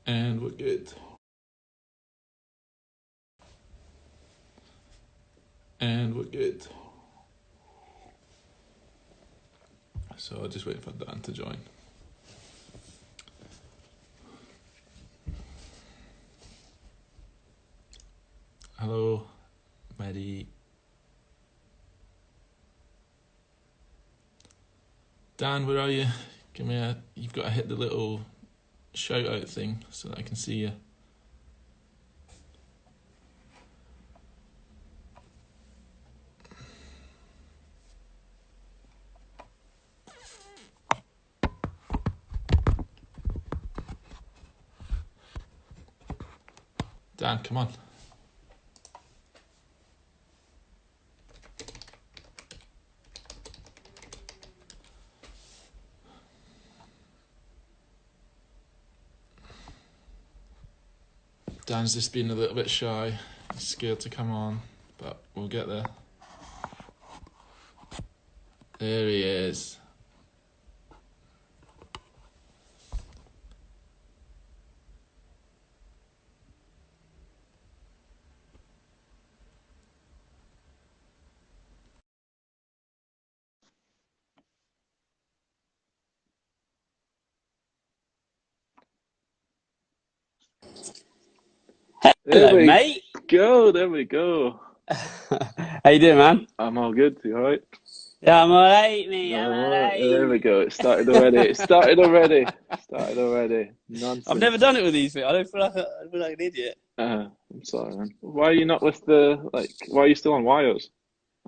And we're good. And we're good. So I'll just wait for Dan to join. Hello, Maddie. Dan, where are you? You've got to hit the little shout out thing so that I can see you. Dan, come on. Dan's just been a little bit shy. He's scared to come on, but we'll get there. There he is. Hello, mate. There we go. How you doing, man? I'm all good. You all right? Yeah, I'm alright, mate. I'm There we alright. go. It started already. Nonsense. I've never done it with these things. I feel like an idiot. I'm sorry, man. Why are you not with why are you still on wires?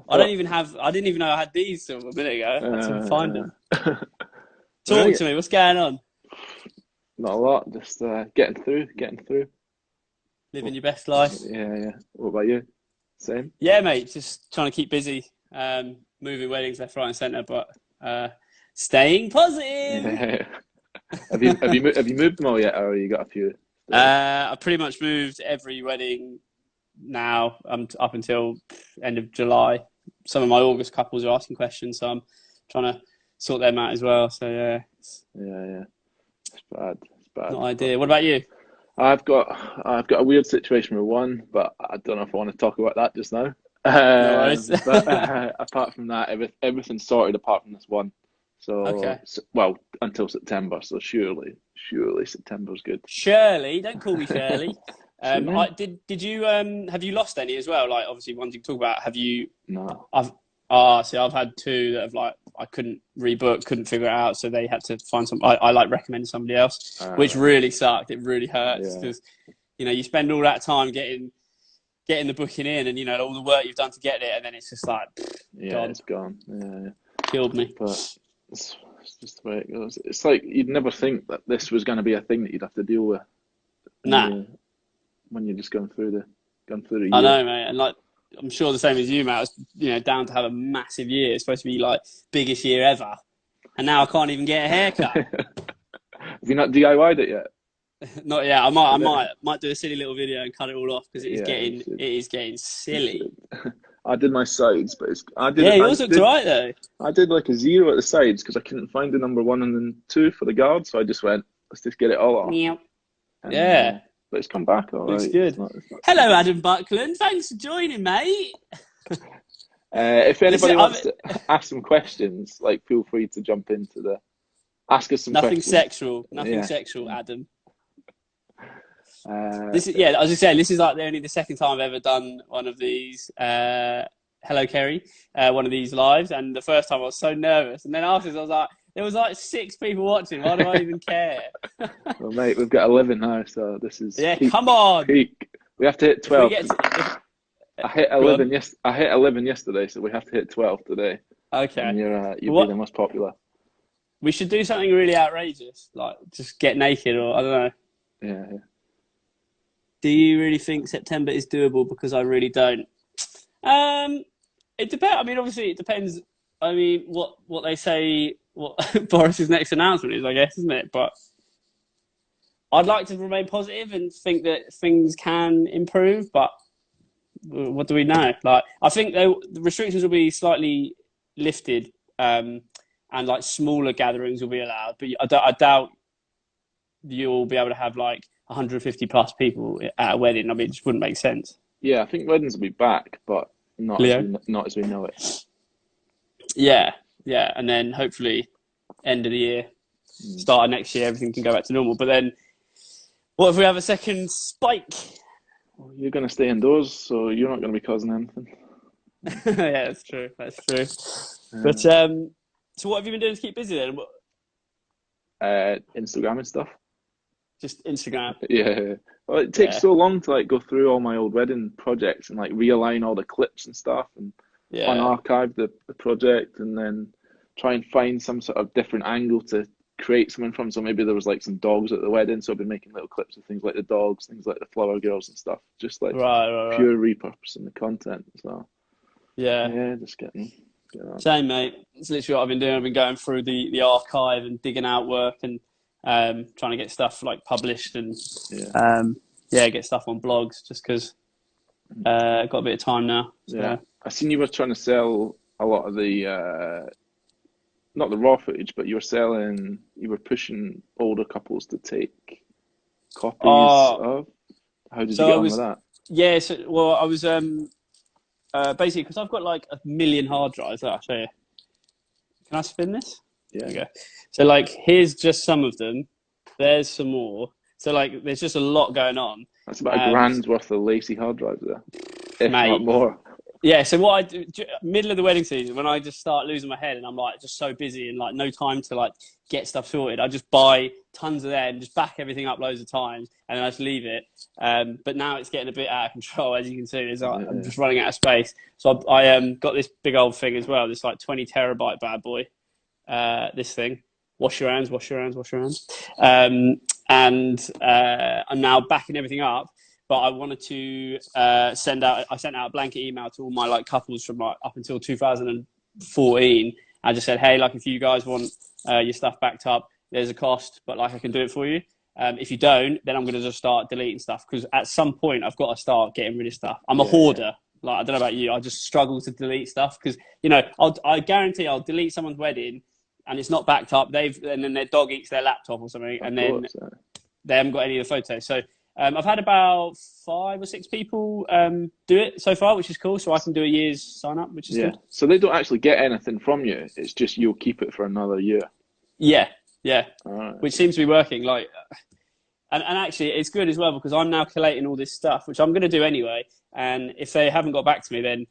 I didn't even know I had these till a minute ago. I had to find them. Talk to me. What's going on? Not a lot. Just getting through. Living your best life. Yeah. What about you? Same? Yeah, mate. Just trying to keep busy. Moving weddings left, right, and centre, but staying positive. Yeah. Have you moved them all yet, or you got a few? I've pretty much moved every wedding now. Up until end of July. Some of my August couples are asking questions, so I'm trying to sort them out as well. So yeah. Yeah. It's bad. Not ideal. What about you? I've got a weird situation with one, but I don't know if I want to talk about that just now. No worries. But apart from that, everything's sorted apart from this one. So, okay. Well, until September. So surely September's good. Shirley, don't call me Shirley. Shirley? Did you have you lost any as well? Like obviously ones you can talk about. Have you? No. I've had two that have I couldn't rebook, couldn't figure it out, so they had to find some. I recommended somebody else, which really sucked. It really hurts because you spend all that time getting the booking in, and all the work you've done to get it, and then it's just like gone. It's gone. Yeah. Killed me. But it's just the way it goes. It's like you'd never think that this was going to be a thing that you'd have to deal with. When you're just going through the year. I know, mate, and I'm sure the same as you, Matt. It's, down to have a massive year. It's supposed to be biggest year ever, and now I can't even get a haircut. Have you not DIY'd it yet? Not yet. I might do a silly little video and cut it all off because it is getting silly. I did my sides, but yours looked alright though. I did a 0 at the sides because I couldn't find the number 1 and then 2 for the guard, so I just went, let's just get it all off. Yep. And, but it's come back all looks right. Good. It's not Hello, Adam Buckland. Thanks for joining, mate. If anybody wants to ask some questions, feel free to jump into ask us some questions. Nothing sexual, Adam. I was just saying, this is only the second time I've ever done one of these. Hello, Kerry. One of these lives, and the first time I was so nervous, and then afterwards I was like, there was 6 people watching. Why do I even care? Well, mate, we've got 11 now, so this is peak, come on. Peak. We have to hit 12. I hit 11. I hit 11 yesterday, so we have to hit 12 today. Okay. And you'll be the most popular. We should do something really outrageous, like just get naked, or I don't know. Yeah. Do you really think September is doable? Because I really don't. It depends. I mean, obviously, it depends. I mean, what they say, what Boris's next announcement is, I guess, isn't it? But I'd like to remain positive and think that things can improve. But what do we know? I think the restrictions will be slightly lifted, and smaller gatherings will be allowed. But I doubt you'll be able to have 150 plus people at a wedding. I mean, it just wouldn't make sense. Yeah, I think weddings will be back, but not as we know it. Yeah, and then hopefully end of the year, start of next year, everything can go back to normal. But then, what if we have a second spike? Well, you're going to stay indoors, so you're not going to be causing anything. Yeah, that's true. But so what have you been doing to keep busy then? Instagram and stuff. Just Instagram. Yeah. Well, it takes so long to like go through all my old wedding projects and like realign all the clips and stuff and unarchive the project and then try and find some sort of different angle to create something from. So maybe there was like some dogs at the wedding, so I've been making little clips of things like the dogs, things like the flower girls and stuff, just like pure repurposing the content. So yeah, just getting on. Same, mate. It's literally what I've been doing. I've been going through the archive and digging out work and trying to get stuff like published and get stuff on blogs just because I've got a bit of time now. So. Yeah, I seen you were trying to sell a lot of the not the raw footage, but you were pushing older couples to take copies of. How did you get on with that? Yeah, so I was basically because I've got like 1 million hard drives. I'll show you. Can I spin this? Yeah. Okay. So like, here's just some of them. There's some more. So like, there's just a lot going on. That's about a grand's worth of lacy hard drives there, if not more. Yeah. So what I do, middle of the wedding season, when I just start losing my head and I'm like just so busy and like no time to like get stuff sorted, I just buy tons of them, just back everything up loads of times, and then I just leave it. But now it's getting a bit out of control, as you can see. I'm just running out of space. So I got this big old thing as well. This like 20 terabyte bad boy. This thing. Wash your hands. And I'm now backing everything up. But I wanted to sent out a blanket email to all my like couples from like up until 2014. I just said, hey, like if you guys want your stuff backed up, there's a cost, but like I can do it for you. If you don't, then I'm going to just start deleting stuff because at some point I've got to start getting rid of stuff. I'm a hoarder. Like I don't know about you, I just struggle to delete stuff because I guarantee I'll delete someone's wedding and it's not backed up. And then their dog eats their laptop or something, and then they haven't got any of the photos. So. I've had about 5 or 6 people do it so far, which is cool. So I can do a year's sign up, which is good. So they don't actually get anything from you. It's just you'll keep it for another year. Yeah. Right. Which seems to be working. Like, and actually, it's good as well because I'm now collating all this stuff, which I'm going to do anyway. And if they haven't got back to me, then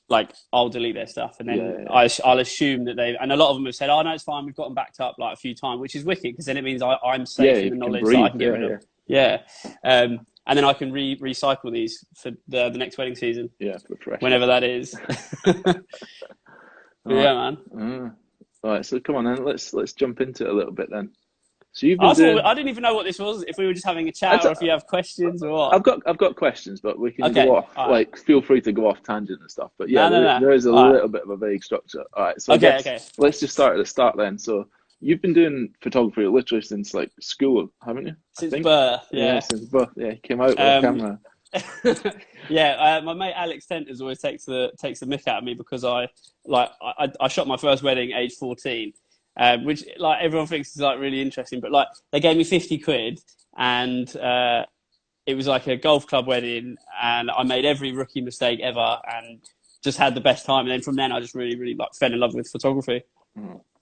like I'll delete their stuff, and then I'll assume that they. And a lot of them have said, "Oh no, it's fine. We've got them backed up like a few times," which is wicked because then it means I'm safe in the knowledge that I can get rid of. Yeah. And then I can recycle these for the next wedding season. Yeah, for fresh. Whenever that is. Yeah, man. All right, so come on then, let's jump into it a little bit then. So you've I didn't even know what this was, if we were just having a chat or if you have questions or what. I've got questions, but we can go off. Right. Like, feel free to go off tangent and stuff. But yeah, there is a little bit of a vague structure. All right, so let's just start at the start then. So you've been doing photography literally since like school, haven't you? Since birth, yeah. Since birth, yeah. You came out with a camera. My mate Alex Tenters always takes the mick out of me because I shot my first wedding age 14, which like everyone thinks is like really interesting, but like they gave me 50 quid and it was like a golf club wedding and I made every rookie mistake ever and just had the best time. And then from then I just really, really like fell in love with photography.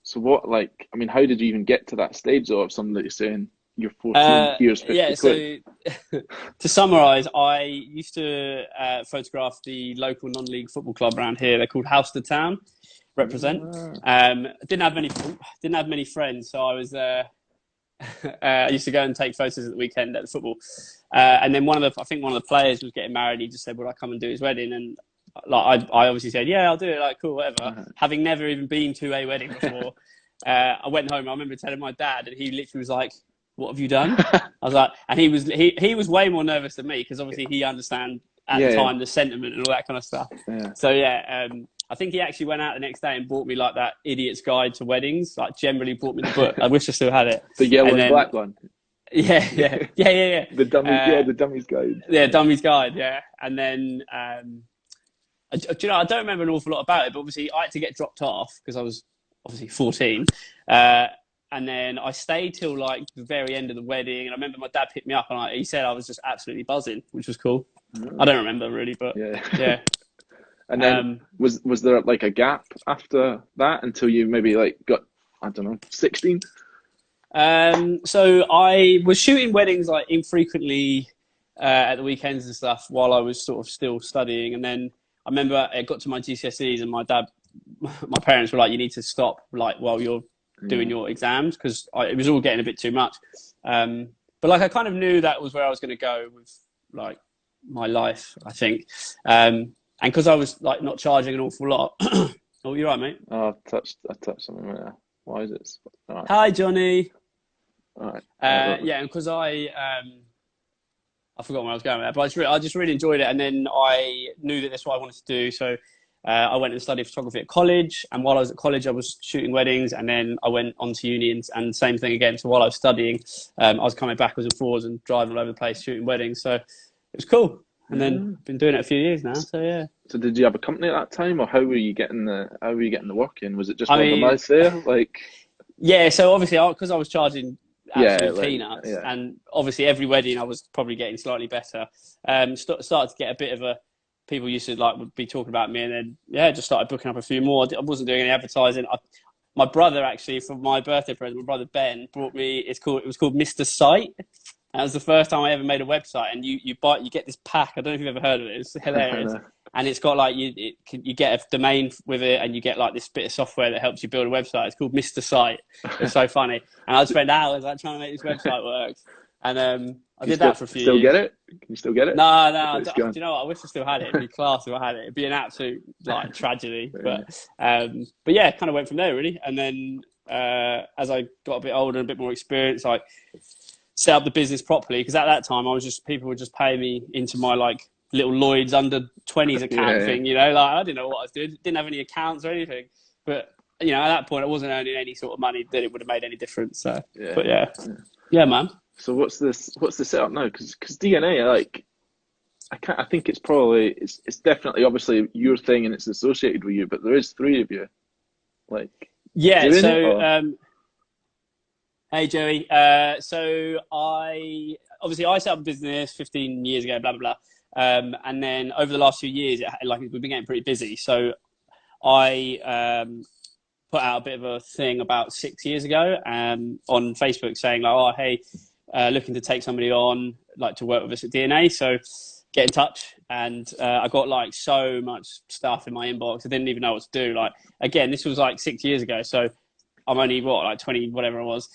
So what, like, I mean, how did you even get to that stage though of somebody saying you're 14, here's 50 quid? So to summarise, I used to photograph the local non-league football club around here. They're called House to Town, represent. Didn't have many friends, so I was I used to go and take photos at the weekend at the football. And then one of the players was getting married. He just said, "Would I come and do his wedding?" And like I obviously said, "Yeah, I'll do it." Like, cool, whatever. Having never even been to a wedding before, I went home. I remember telling my dad, and he literally was like, "What have you done?" I was like, and he was way more nervous than me because obviously he understand at the time the sentiment and all that kind of stuff. So I think he actually went out the next day and bought me like that Idiot's Guide to Weddings. Like generally bought me the book. I wish I still had it. The yellow and black one. Yeah. The Dummy's Guide. Yeah, Dummy's Guide. Yeah, and then. Do you know, I don't remember an awful lot about it, but obviously I had to get dropped off because I was obviously 14. And then I stayed till like the very end of the wedding. And I remember my dad picked me up, and he said I was just absolutely buzzing, which was cool. I don't remember really, but yeah. And then was there like a gap after that until you maybe like got, I don't know, 16? So I was shooting weddings like infrequently at the weekends and stuff while I was sort of still studying. And then I remember it got to my GCSEs, and my parents were like, "You need to stop like while you're doing your exams," because it was all getting a bit too much. But like I kind of knew that was where I was going to go with like my life, I think. And because I was like not charging an awful lot. Oh, you're right, mate. Oh, I touched something there. Why is it? Right. Hi, Johnny. All right. Yeah, and because I forgot where I was going with that, but I just really enjoyed it, and then I knew that that's what I wanted to do. So I went and studied photography at college, and while I was at college, I was shooting weddings, and then I went on to uni, and same thing again. So while I was studying, I was coming backwards and forwards and driving all over the place shooting weddings. So it was cool. And then been doing it a few years now, so yeah. So did you have a company at that time, or how were you getting the work in? Was it just word of mouth there, like? Yeah, so obviously because I was charging absolute peanuts, and obviously every wedding I was probably getting slightly better. Started to get a bit of people used to like would be talking about me, and then just started booking up a few more. I wasn't doing any advertising. My brother actually, for my birthday present, my brother Ben brought me. It was called Mr. Site. That was the first time I ever made a website, and you get this pack. I don't know if you've ever heard of it. It's hilarious, and it's got like you get a domain with it, and you get like this bit of software that helps you build a website. It's called Mr. Site. It's so funny, and I'd spend hours like trying to make this website work. And I did that for a few years. Still get it? Can you still get it? No. Do you know what? I wish I still had it. It'd be class if I had it. It'd be an absolute like tragedy. But yeah, kind of went from there really, and then as I got a bit older and a bit more experience, I set up the business properly, because at that time people would just pay me into my like little Lloyd's under 20s account thing, you know, like I didn't know what I was doing, didn't have any accounts or anything, but you know, at that point I wasn't earning any sort of money that it would have made any difference. So but yeah man. So what's the setup now? Because D&A, like I think it's probably it's definitely obviously your thing and it's associated with you, but there is 3 of you, like Hey Joey. So I set up a business 15 years ago, blah blah blah, and then over the last few years, we've been getting pretty busy. So I put out a bit of a thing about 6 years ago on Facebook saying like, oh hey, looking to take somebody on like to work with us at D&A. So get in touch, and I got like so much stuff in my inbox. I didn't even know what to do. Like again, this was like 6 years ago, so I'm only like 20 whatever I was.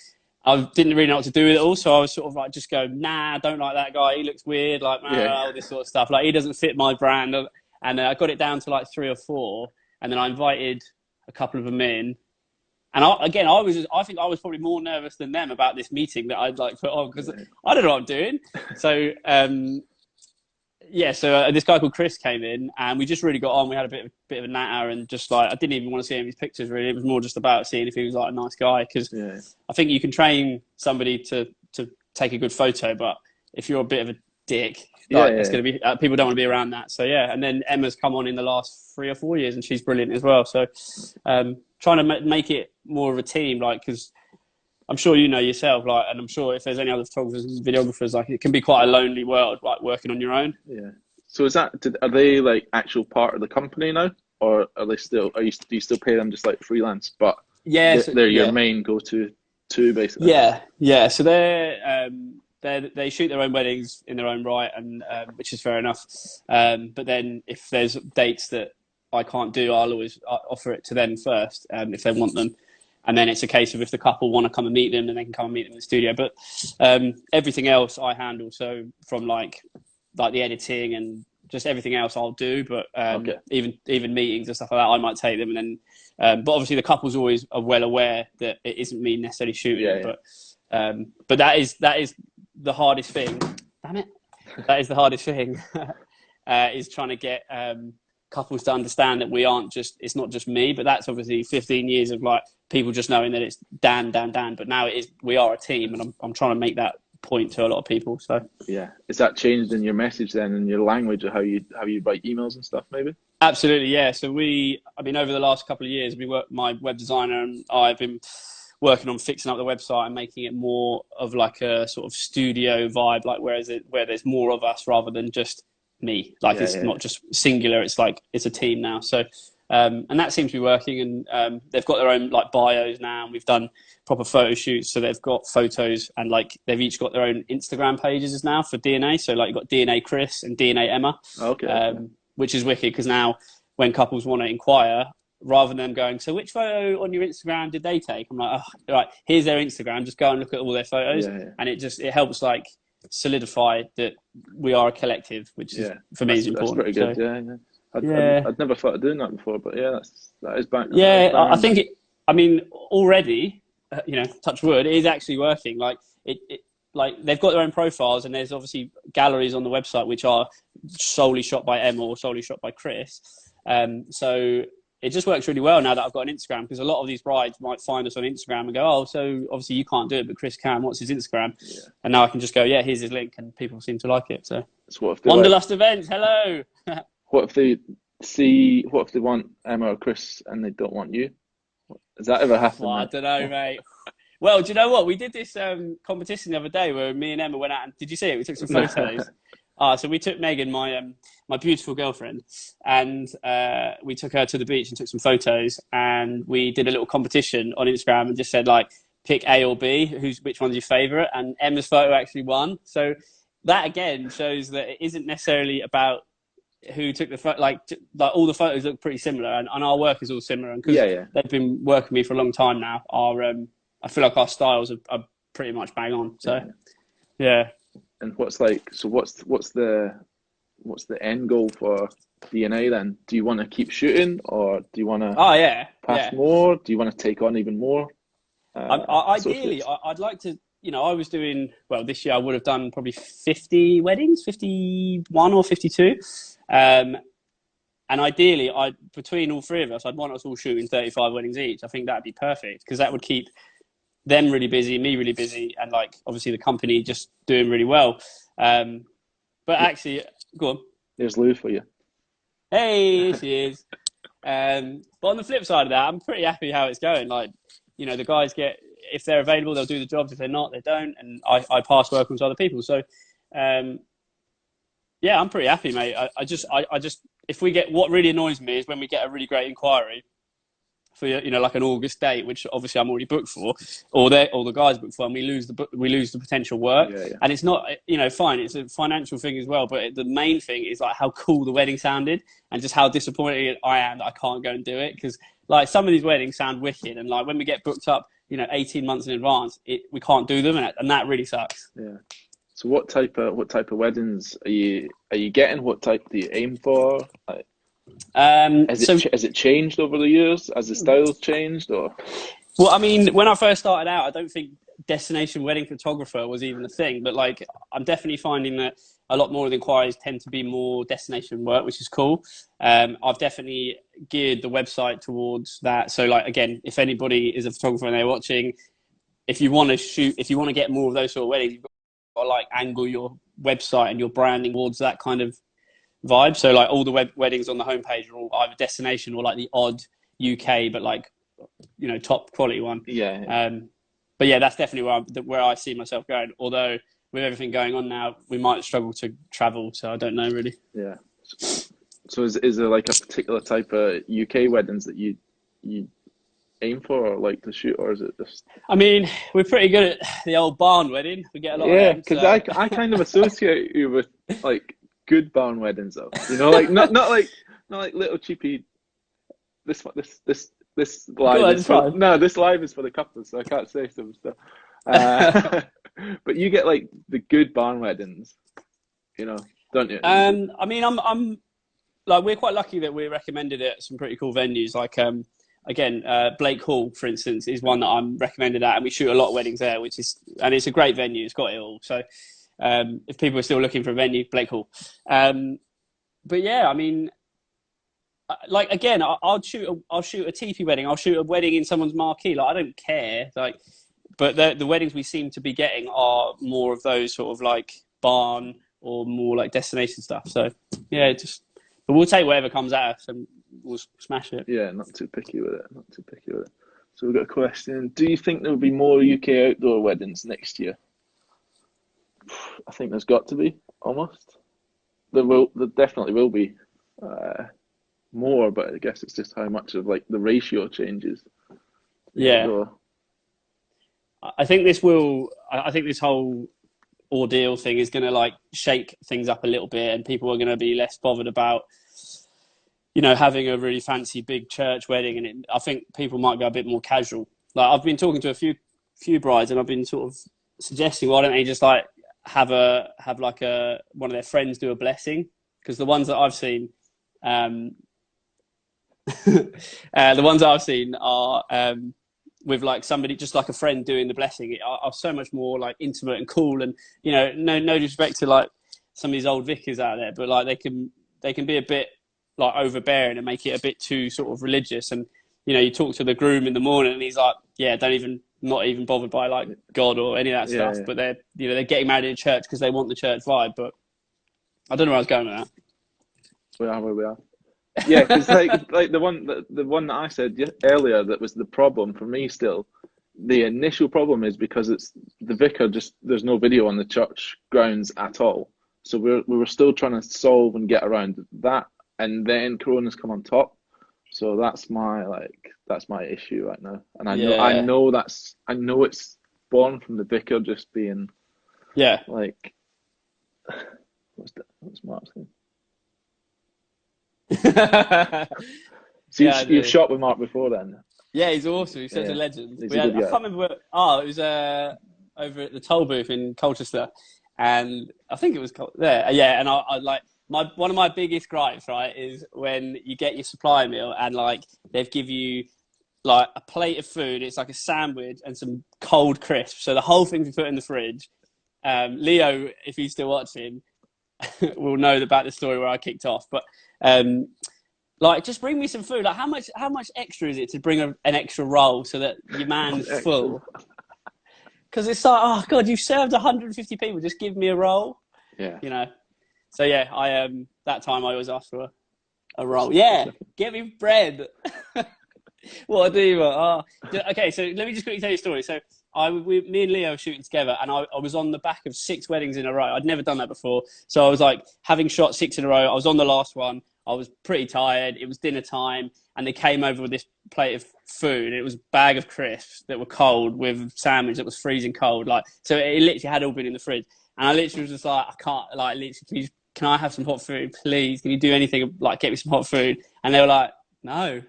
I didn't really know what to do with it all, so I was sort of like, just go, nah, don't like that guy. He looks weird, like, all this sort of stuff. Like, he doesn't fit my brand. And I got it down to like 3 or 4, and then I invited a couple of them in. And I think I was probably more nervous than them about this meeting that I'd like put on, because I don't know what I'm doing. So, so this guy called Chris came in, and we just really got on. We had a bit of a natter, and just like I didn't even want to see any of his pictures really. It was more just about seeing if he was like a nice guy, because I think you can train somebody to take a good photo, but if you're a bit of a dick, it's going to be people don't want to be around that. So and then Emma's come on in the last 3 or 4 years, and she's brilliant as well. So trying to make it more of a team, like, because I'm sure you know yourself, like, and I'm sure if there's any other photographers and videographers, like, it can be quite a lonely world, like, working on your own. Yeah. So are they like actual part of the company now, or are they still? Do you still pay them just like freelance? But they're your main go-to basically. Yeah. So they shoot their own weddings in their own right, and which is fair enough. But then if there's dates that I can't do, I'll always offer it to them first, if they want them. And then it's a case of if the couple want to come and meet them, then they can come and meet them in the studio. But everything else I handle. So from like the editing and just everything else I'll do. But even meetings and stuff like that, I might take them. And then, but obviously the couples always are well aware that it isn't me necessarily shooting. But that is the hardest thing. Damn it! That is the hardest thing. Is trying to get couples to understand that it's not just me, but that's obviously 15 years of like people just knowing that it's Dan, but now we are a team, and I'm trying to make that point to a lot of people. So is that changed in your message then, in your language, or how you write emails and stuff maybe? Absolutely, yeah. So over the last couple of years, my web designer and I have been working on fixing up the website and making it more of like a sort of studio vibe, like where there's more of us rather than just me. Like it's not just singular. It's like it's a team now. So and that seems to be working. And they've got their own like bios now. And we've done proper photo shoots, so they've got photos and like they've each got their own Instagram pages now for D&A. So like you've got D&A Chris and D&A Emma. Which is wicked because now when couples want to inquire, rather than going, so which photo on your Instagram did they take? I'm like, oh, right, here's their Instagram. Just go and look at all their photos. And it helps like solidify that we are a collective, which is, for me, is important. That's pretty good, I'd never thought of doing that before, but that is back. I think already, touch wood, it is actually working. Like like they've got their own profiles, and there's obviously galleries on the website which are solely shot by Emma or solely shot by Chris. So it just works really well now that I've got an Instagram, because a lot of these brides might find us on Instagram and go, oh, so obviously you can't do it, but Chris can. What's his Instagram? And now I can just go, here's his link, and people seem to like it. So what if they Wanderlust Events, hello. What if they want Emma or Chris and they don't want you? Has that ever happened? Well, I don't know, mate. Well, do you know what? We did this competition the other day where me and Emma went out and, did you see it? We took some photos. So we took Megan, my beautiful girlfriend, and we took her to the beach and took some photos, and we did a little competition on Instagram and just said, like, pick A or B, which one's your favourite, and Emma's photo actually won. So that, again, shows that it isn't necessarily about who took the photo. Like all the photos look pretty similar, and our work is all similar. And because they've been working with me for a long time now, I feel like our styles are pretty much bang on. So, yeah. And what's the end goal for D&A then? Do you want to keep shooting, or do you want to pass more? Do you want to take on even more? Ideally, I'd like to, I was doing, well, this year I would have done probably 50 weddings, 51 or 52. And ideally, between all three of us, I'd want us all shooting 35 weddings each. I think that'd be perfect, because that would keep them really busy, me really busy, and like obviously the company just doing really well. But actually, go on. There's Lou for you. Hey, she is. But on the flip side of that, I'm pretty happy how it's going. Like, the guys if they're available, they'll do the jobs. If they're not, they don't. And I pass work on to other people. So, I'm pretty happy, mate. I just, if we get, what really annoys me is when we get a really great inquiry for, like an August date, which obviously I'm already booked for, or the guys booked for, and we lose the potential work. And it's not, fine, it's a financial thing as well, but the main thing is like how cool the wedding sounded, and just how disappointed I am that I can't go and do it, because like some of these weddings sound wicked, and like when we get booked up 18 months in advance, we can't do them, and that really sucks. So what type of weddings are you getting? What type do you aim for? Like, has it changed over the years? Has the styles changed, or? Well, I mean, when I first started out, I don't think destination wedding photographer was even a thing, but like I'm definitely finding that a lot more of the inquiries tend to be more destination work, which is cool. I've definitely geared the website towards that. So like, again, if anybody is a photographer and they're watching, if you want to get more of those sort of weddings, you've got to like angle your website and your branding towards that kind of vibe. So like all the weddings on the homepage are all either destination or like the odd UK, but like, top quality one. But yeah, that's definitely where I see myself going. Although with everything going on now, we might struggle to travel. So I don't know really. Yeah. So is there like a particular type of UK weddings that you aim for or like to shoot, or is it just? I mean, we're pretty good at the old barn wedding. We get a lot of them. Because I kind of associate you with like good barn weddings though. Like not like little cheapy. This live is for the couples, so I can't say some stuff. But you get like the good barn weddings, don't you? I mean, I'm like, we're quite lucky that we're recommended at some pretty cool venues. Like, again, Blake Hall, for instance, is one that I'm recommended at, and we shoot a lot of weddings there, and it's a great venue. It's got it all. So, if people are still looking for a venue, Blake Hall. But yeah, I mean, like again, I'll shoot a teepee wedding. I'll shoot a wedding in someone's marquee. Like, I don't care. Like, but the weddings we seem to be getting are more of those sort of like barn or more like destination stuff. So yeah, but we'll take whatever comes at us and we'll smash it. Yeah, not too picky with it. So we've got a question. Do you think there will be more UK outdoor weddings next year? I think there's got to be, almost. There definitely will be more, but I guess it's just how much of like the ratio changes. Yeah. I think this whole ordeal thing is going to like shake things up a little bit, and people are going to be less bothered about, you know, having a really fancy big church wedding. And I think people might go a bit more casual. Like I've been talking to a few brides, and I've been sort of suggesting, why don't they just like have like one of their friends do a blessing? Because the ones that I've seen, the ones that I've seen are with like somebody, just like a friend doing the blessing, are so much more like intimate and cool. And, you know, no disrespect to like some of these old vicars out there, but like they can be a bit like overbearing and make it a bit too sort of religious. And, you know, you talk to the groom in the morning and he's like, yeah, not even bothered by like God or any of that stuff. Yeah. But they're getting married in church because they want the church vibe. But I don't know where I was going with that. We are where we are. Yeah, because like the one that I said earlier, that was the problem for me still. The initial problem is because it's the vicar, just there's no video on the church grounds at all. So we were still trying to solve and get around that, and then Corona's come on top. So that's my issue right now. And I know it's born from the vicar just being like what's Mark's name? So you've shot with Mark before then? Yeah, he's awesome. He's such a legend. I can't remember it was over at the toll booth in Colchester, and I think it was there. Yeah, and I like one of my biggest gripes, right, is when you get your supply meal and like they've give you like a plate of food. It's like a sandwich and some cold crisps. So the whole thing's put in the fridge. Leo, if he's still watching, will know about the story where I kicked off. But like, just bring me some food. Like, how much extra is it to bring an extra roll so that your man's full? Because it's like, oh god, you've served 150 people. Just give me a roll. Yeah. You know. So yeah, I that time I always asked for a roll. Yeah, get me bread. What a diva. Okay, so let me just quickly tell you a story. So me and Leo were shooting together, and I was on the back of 6 weddings in a row. I'd never done that before. So I was like, having shot 6 in a row, I was on the last one. I was pretty tired. It was dinner time, and they came over with this plate of food. It was a bag of crisps that were cold with a sandwich that was freezing cold. Like, so it literally had all been in the fridge. And I literally was just like, I can't, like, literally, can I have some hot food, please? Can you do anything, like, get me some hot food? And they were like, no.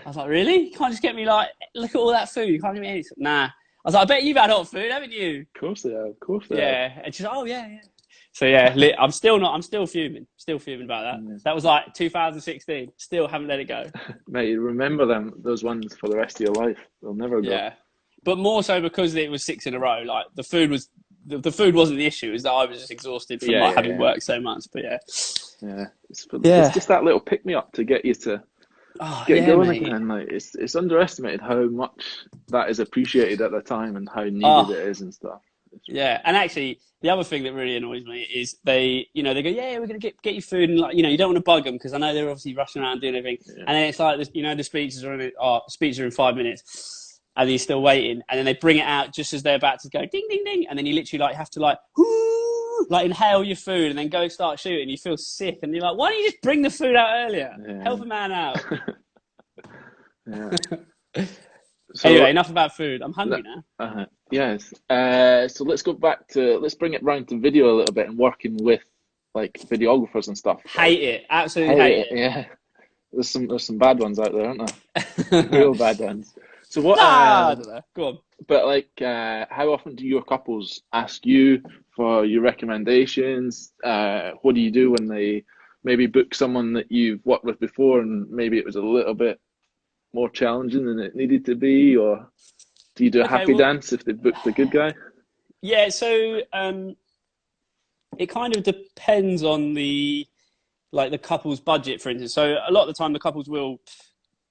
I was like, really? You can't just get me, like, look at all that food. You can't give me anything. Nah. I was like, I bet you've had hot food, haven't you? Of course they have. Of course they have. Yeah. And she's like, oh, yeah. So, yeah, I'm still fuming. Still fuming about that. Yeah. That was, like, 2016. Still haven't let it go. Mate, you remember those ones for the rest of your life. They'll never go. Yeah. But more so because it was 6 in a row. Like, the food wasn't the issue. It was that I was just exhausted from having worked so much. But, yeah. It's just that little pick-me-up to get you to get going again. Like, it's underestimated how much that is appreciated at the time and how needed it is and stuff. Yeah, and actually, the other thing that really annoys me is they go, yeah, we're going to get you food, and like, you don't want to bug them because I know they're obviously rushing around doing everything. Yeah. And then it's like, the speeches are in 5 minutes, and you're still waiting, and then they bring it out just as they're about to go ding ding ding, and then you literally like have to like inhale your food and then go start shooting. You feel sick, and you're like, why don't you just bring the food out earlier? Yeah. Help a man out. Yeah. So, anyway, enough about food. I'm hungry now. Yes. So let's bring it round to video a little bit and working with like videographers and stuff. Absolutely hate it. Yeah. There's some bad ones out there, aren't there? Real bad ones. So what? I don't know. Go on. But like, how often do your couples ask you for your recommendations? What do you do when they maybe book someone that you've worked with before and maybe it was a little bit more challenging than it needed to be, or do you do a happy dance if they booked the good guy? Yeah, so it kind of depends on the couple's budget, for instance. So a lot of the time the couples will,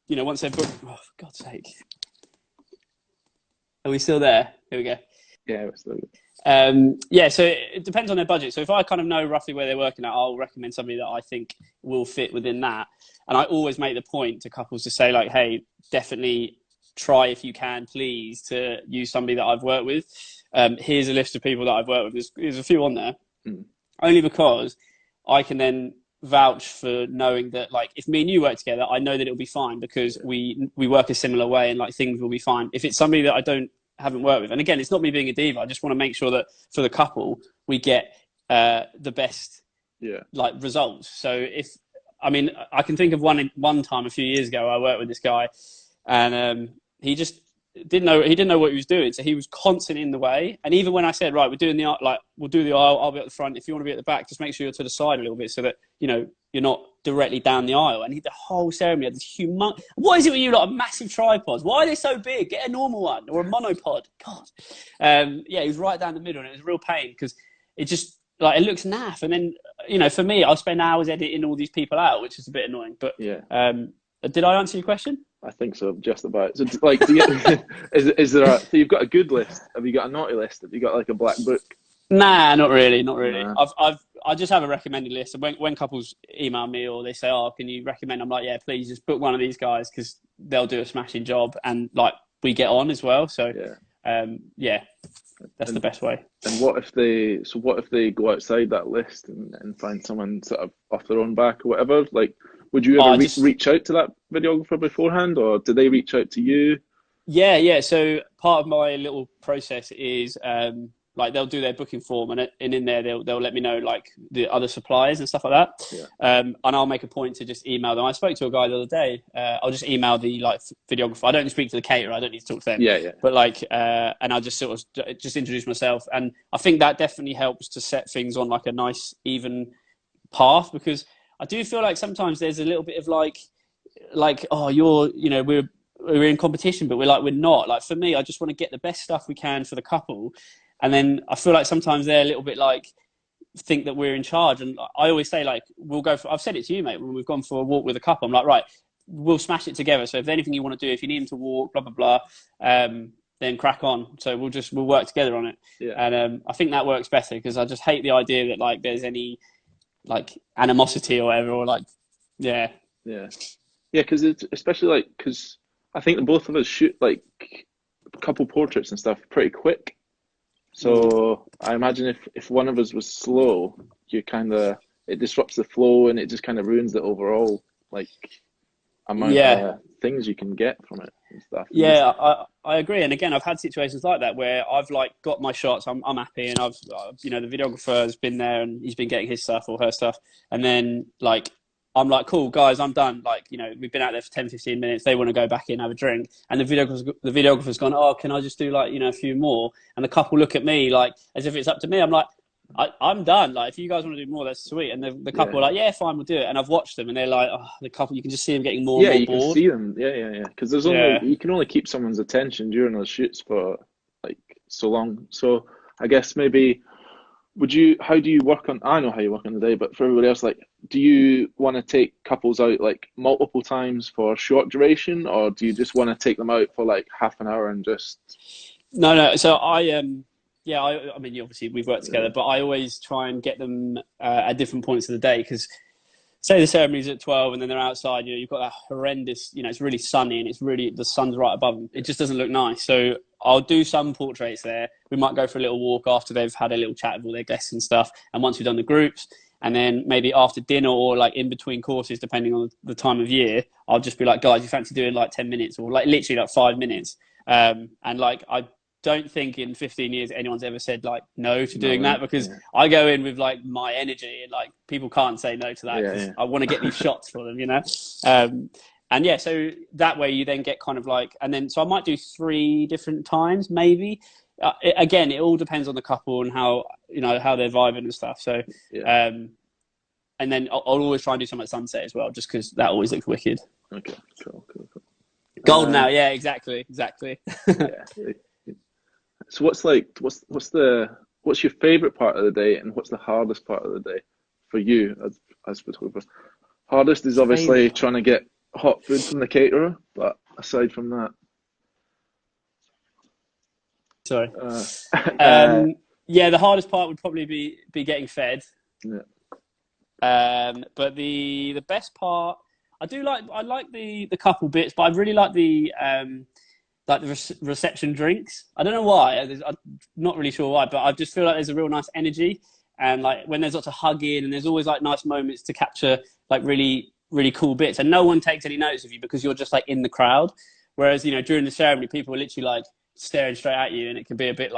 once they've booked, oh, for God's sake. Are we still there? Here we go. Yeah, we're still good. So it depends on their budget. So if I kind of know roughly where they're working at, I'll recommend somebody that I think will fit within that. And I always make the point to couples to say like, hey, definitely try, if you can, please, to use somebody that I've worked with. Here's a list of people that I've worked with. There's a few on there, only because I can then vouch for knowing that, like, if me and you work together, I know that it'll be fine because we work a similar way and like things will be fine. If it's somebody that I haven't worked with, and again, it's not me being a diva, I just want to make sure that for the couple we get the best like results. So I can think of one time a few years ago I worked with this guy, and he just didn't know what he was doing, so he was constant in the way. And even when I said, right, we're doing the like, we'll do the aisle, I'll be at the front, if you want to be at the back, just make sure you're to the side a little bit so that you're not directly down the aisle. And the whole ceremony had this what is it with you lot, massive tripods? Why are they so big? Get a normal one or a monopod. God. He was right down the middle, and it was a real pain because it just, like, it looks naff. And then, for me, I'll spend hours editing all these people out, which is a bit annoying. But did I answer your question? I think so, just about. So, like, is there so you've got a good list? Have you got a naughty list? Have you got like a black book? Nah, not really. Nah. I just have a recommended list. And when couples email me or they say, "Oh, can you recommend?" I'm like, "Yeah, please just book one of these guys because they'll do a smashing job, and like we get on as well." So that's the best way. And what if they go outside that list and find someone sort of off their own back or whatever? Like, would you ever reach out to that videographer beforehand, or do they reach out to you? Yeah. So part of my little process is like they'll do their booking form, and in there they'll let me know like the other suppliers and stuff like that. Yeah. And I'll make a point to just email them. I spoke to a guy the other day. I'll just email the like videographer. I don't speak to the caterer. I don't need to talk to them. Yeah. But like, and I'll just sort of just introduce myself, and I think that definitely helps to set things on like a nice even path, because I do feel like sometimes there's a little bit of like we're in competition, but we're not. Like, for me, I just want to get the best stuff we can for the couple. And then I feel like sometimes they're a little bit like, think that we're in charge. And I always say, like, I've said it to you, mate, when we've gone for a walk with a couple, I'm like, right, we'll smash it together. So if there's anything you want to do, if you need them to walk, blah, blah, blah, then crack on. So we'll work together on it. Yeah. And I think that works better, because I just hate the idea that like there's any like animosity or whatever, or like, yeah. Because because I think that both of us shoot like couple portraits and stuff pretty quick. So I imagine if one of us was slow, it disrupts the flow, and it just kind of ruins the overall like amount of things you can get from it and stuff. Yeah, I agree. And again, I've had situations like that where I've like got my shots, I'm happy, and I've the videographer has been there and he's been getting his stuff or her stuff, and then like I'm like, cool, guys, I'm done. Like, we've been out there for 10, 15 minutes. They want to go back in, have a drink. And the videographer's gone, oh, can I just do like, a few more? And the couple look at me like as if it's up to me. I'm like, I'm done. Like, if you guys want to do more, that's sweet. And the couple are like, yeah, fine, we'll do it. And I've watched them, and they're like, oh, the couple, you can just see them getting more and more bored. Yeah, you can see them. Yeah. Because there's you can only keep someone's attention during those shoots for like so long. So I guess maybe, how do you work on, I know how you work on the day, but for everybody else, like, do you want to take couples out like multiple times for short duration, or do you just want to take them out for like half an hour and just? No. So I mean, obviously we've worked together, but I always try and get them at different points of the day, because say the ceremony's at 12 and then they're outside, you've got that horrendous, it's really sunny and the sun's right above them. It just doesn't look nice. So I'll do some portraits there. We might go for a little walk after they've had a little chat with all their guests and stuff. And once we've done the groups, and then maybe after dinner or like in between courses, depending on the time of year, I'll just be like, guys, you fancy doing like 10 minutes or like literally like 5 minutes? And like, I don't think in 15 years anyone's ever said like no to doing that, because I go in with like my energy, and like people can't say no to that, because I want to get these shots for them, and so that way you then get kind of like, and then so I might do 3 different times maybe. Again, it all depends on the couple and how how they're vibing and stuff. So and then I'll always try and do something at sunset as well, just because that always looks wicked. Okay, cool. Golden hour, yeah, exactly. So what's your favorite part of the day, and what's the hardest part of the day for you as photographer? Hardest is obviously trying to get hot food from the caterer, but aside from that, sorry. The hardest part would probably be getting fed. Yeah. But the best part, I like the couple bits, but I really like the like the reception drinks. I don't know why. I'm not really sure why, but I just feel like there's a real nice energy. And like when there's lots of hugging, and there's always like nice moments to capture like really, really cool bits. And no one takes any notice of you because you're just like in the crowd. Whereas, you know, during the ceremony, people are literally like staring straight at you, and it can be a bit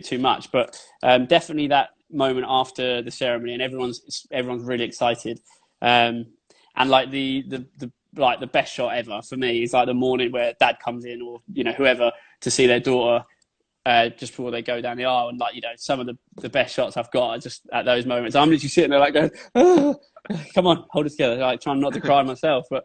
too much. But definitely that moment after the ceremony, and everyone's really excited. And like the best shot ever for me is like the morning where dad comes in, or, you know, whoever, to see their daughter just before they go down the aisle. And like, you know, some of the best shots I've got are just at those moments. I'm literally sitting there like going, oh, come on, hold it together, like trying not to cry myself. But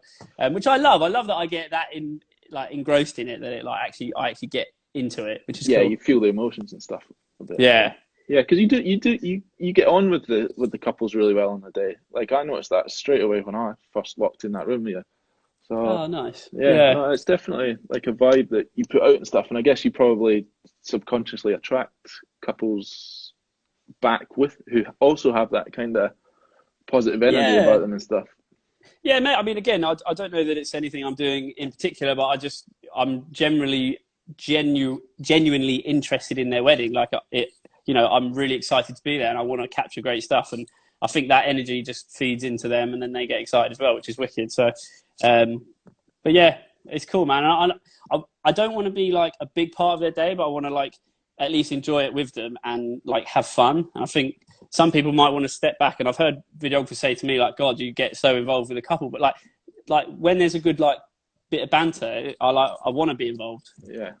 which I love that I get that engrossed in it, that it like I actually get into it, which is cool. You feel the emotions and stuff a bit. Yeah, because you get on with the couples really well on the day. Like I noticed that straight away when I first walked in that room with you. So oh, nice. Yeah. No, it's definitely like a vibe that you put out and stuff, and I guess you probably subconsciously attract couples back with who also have that kind of positive energy about them and stuff. Yeah, mate. I mean, again, I don't know that it's anything I'm doing in particular, but I'm genuinely interested in their wedding. Like you know, I'm really excited to be there, and I want to capture great stuff. And I think that energy just feeds into them, and then they get excited as well, which is wicked. So, but yeah, it's cool, man. I don't want to be like a big part of their day, but I want to like at least enjoy it with them and like have fun. And I think some people might want to step back, and I've heard videographers say to me like, God, you get so involved with a couple, but like when there's a good like bit of banter, I want to be involved. Yeah.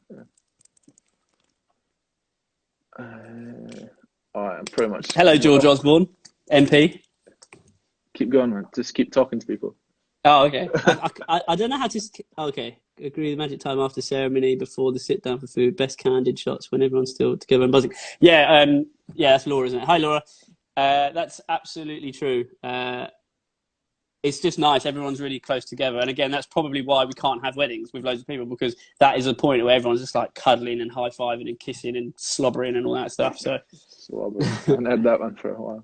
I'm pretty much. Hello, George Osborne, MP. Keep going, man. Just keep talking to people. Oh, okay. I don't know how to. Okay, agree. The magic time after ceremony, before the sit down for food, best candid shots when everyone's still together and buzzing. Yeah, that's Laura, isn't it? Hi, Laura. That's absolutely true. It's just nice. Everyone's really close together, and again, that's probably why we can't have weddings with loads of people, because that is a point where everyone's just like cuddling and high fiving and kissing and slobbering and all that stuff. So, slobbering. I haven't had that one for a while.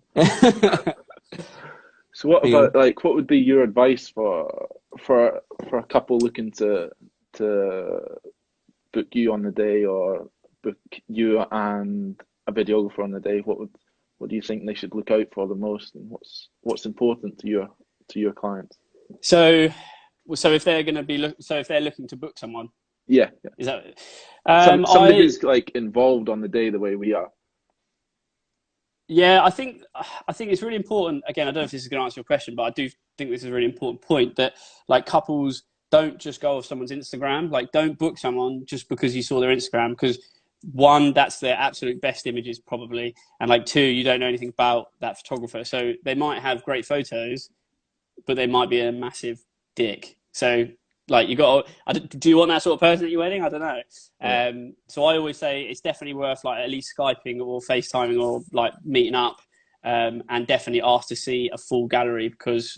So what about like what would be your advice for a couple looking to book you on the day, or book you and a videographer on the day? What do you think they should look out for the most, and what's important to your clients? So if they're going to be if they're looking to book someone, yeah. Is that somebody who's like involved on the day the way we are? Yeah, I think it's really important. Again, I don't know if this is going to answer your question, but I do think this is a really important point, that like couples don't just go off someone's Instagram. Like, don't book someone just because you saw their Instagram, because one, that's their absolute best images probably, and like two, you don't know anything about that photographer. So they might have great photos, but they might be a massive dick. So like, do you want that sort of person at your wedding? I don't know. Yeah. So I always say it's definitely worth like at least Skyping or FaceTiming or like meeting up, and definitely ask to see a full gallery, because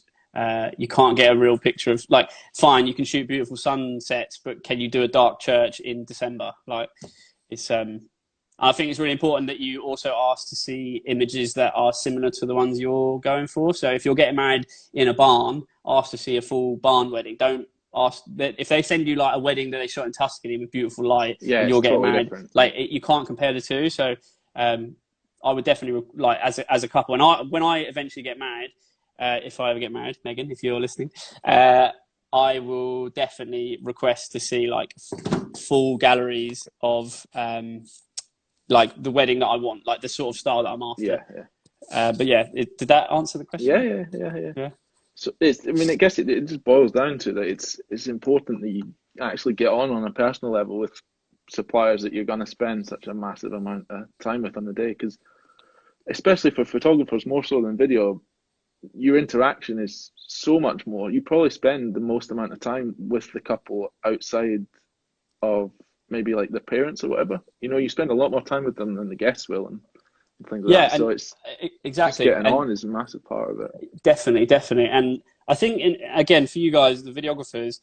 you can't get a real picture of, like, fine, you can shoot beautiful sunsets, but can you do a dark church in December? Like, it's I think it's really important that you also ask to see images that are similar to the ones you're going for. So if you're getting married in a barn, ask to see a full barn wedding. Don't ask that if they send you like a wedding that they shot in Tuscany with beautiful light, and you're getting totally married different. Like you can't compare the two. So I would definitely, like, as a couple, and when I eventually get married, if I ever get married, Megan, if you're listening, I will definitely request to see like full galleries of like the wedding that I want, like the sort of style that I'm after. Yeah. But yeah, did that answer the question? Yeah. So I guess it just boils down to that it's important that you actually get on a personal level with suppliers that you're going to spend such a massive amount of time with on the day, because especially for photographers, more so than video, your interaction is so much more. You probably spend the most amount of time with the couple outside of maybe like the parents or whatever. You know, you spend a lot more time with them than the guests will, and things like that. So it's exactly just getting on is a massive part of it. Definitely. And I think, again, for you guys, the videographers,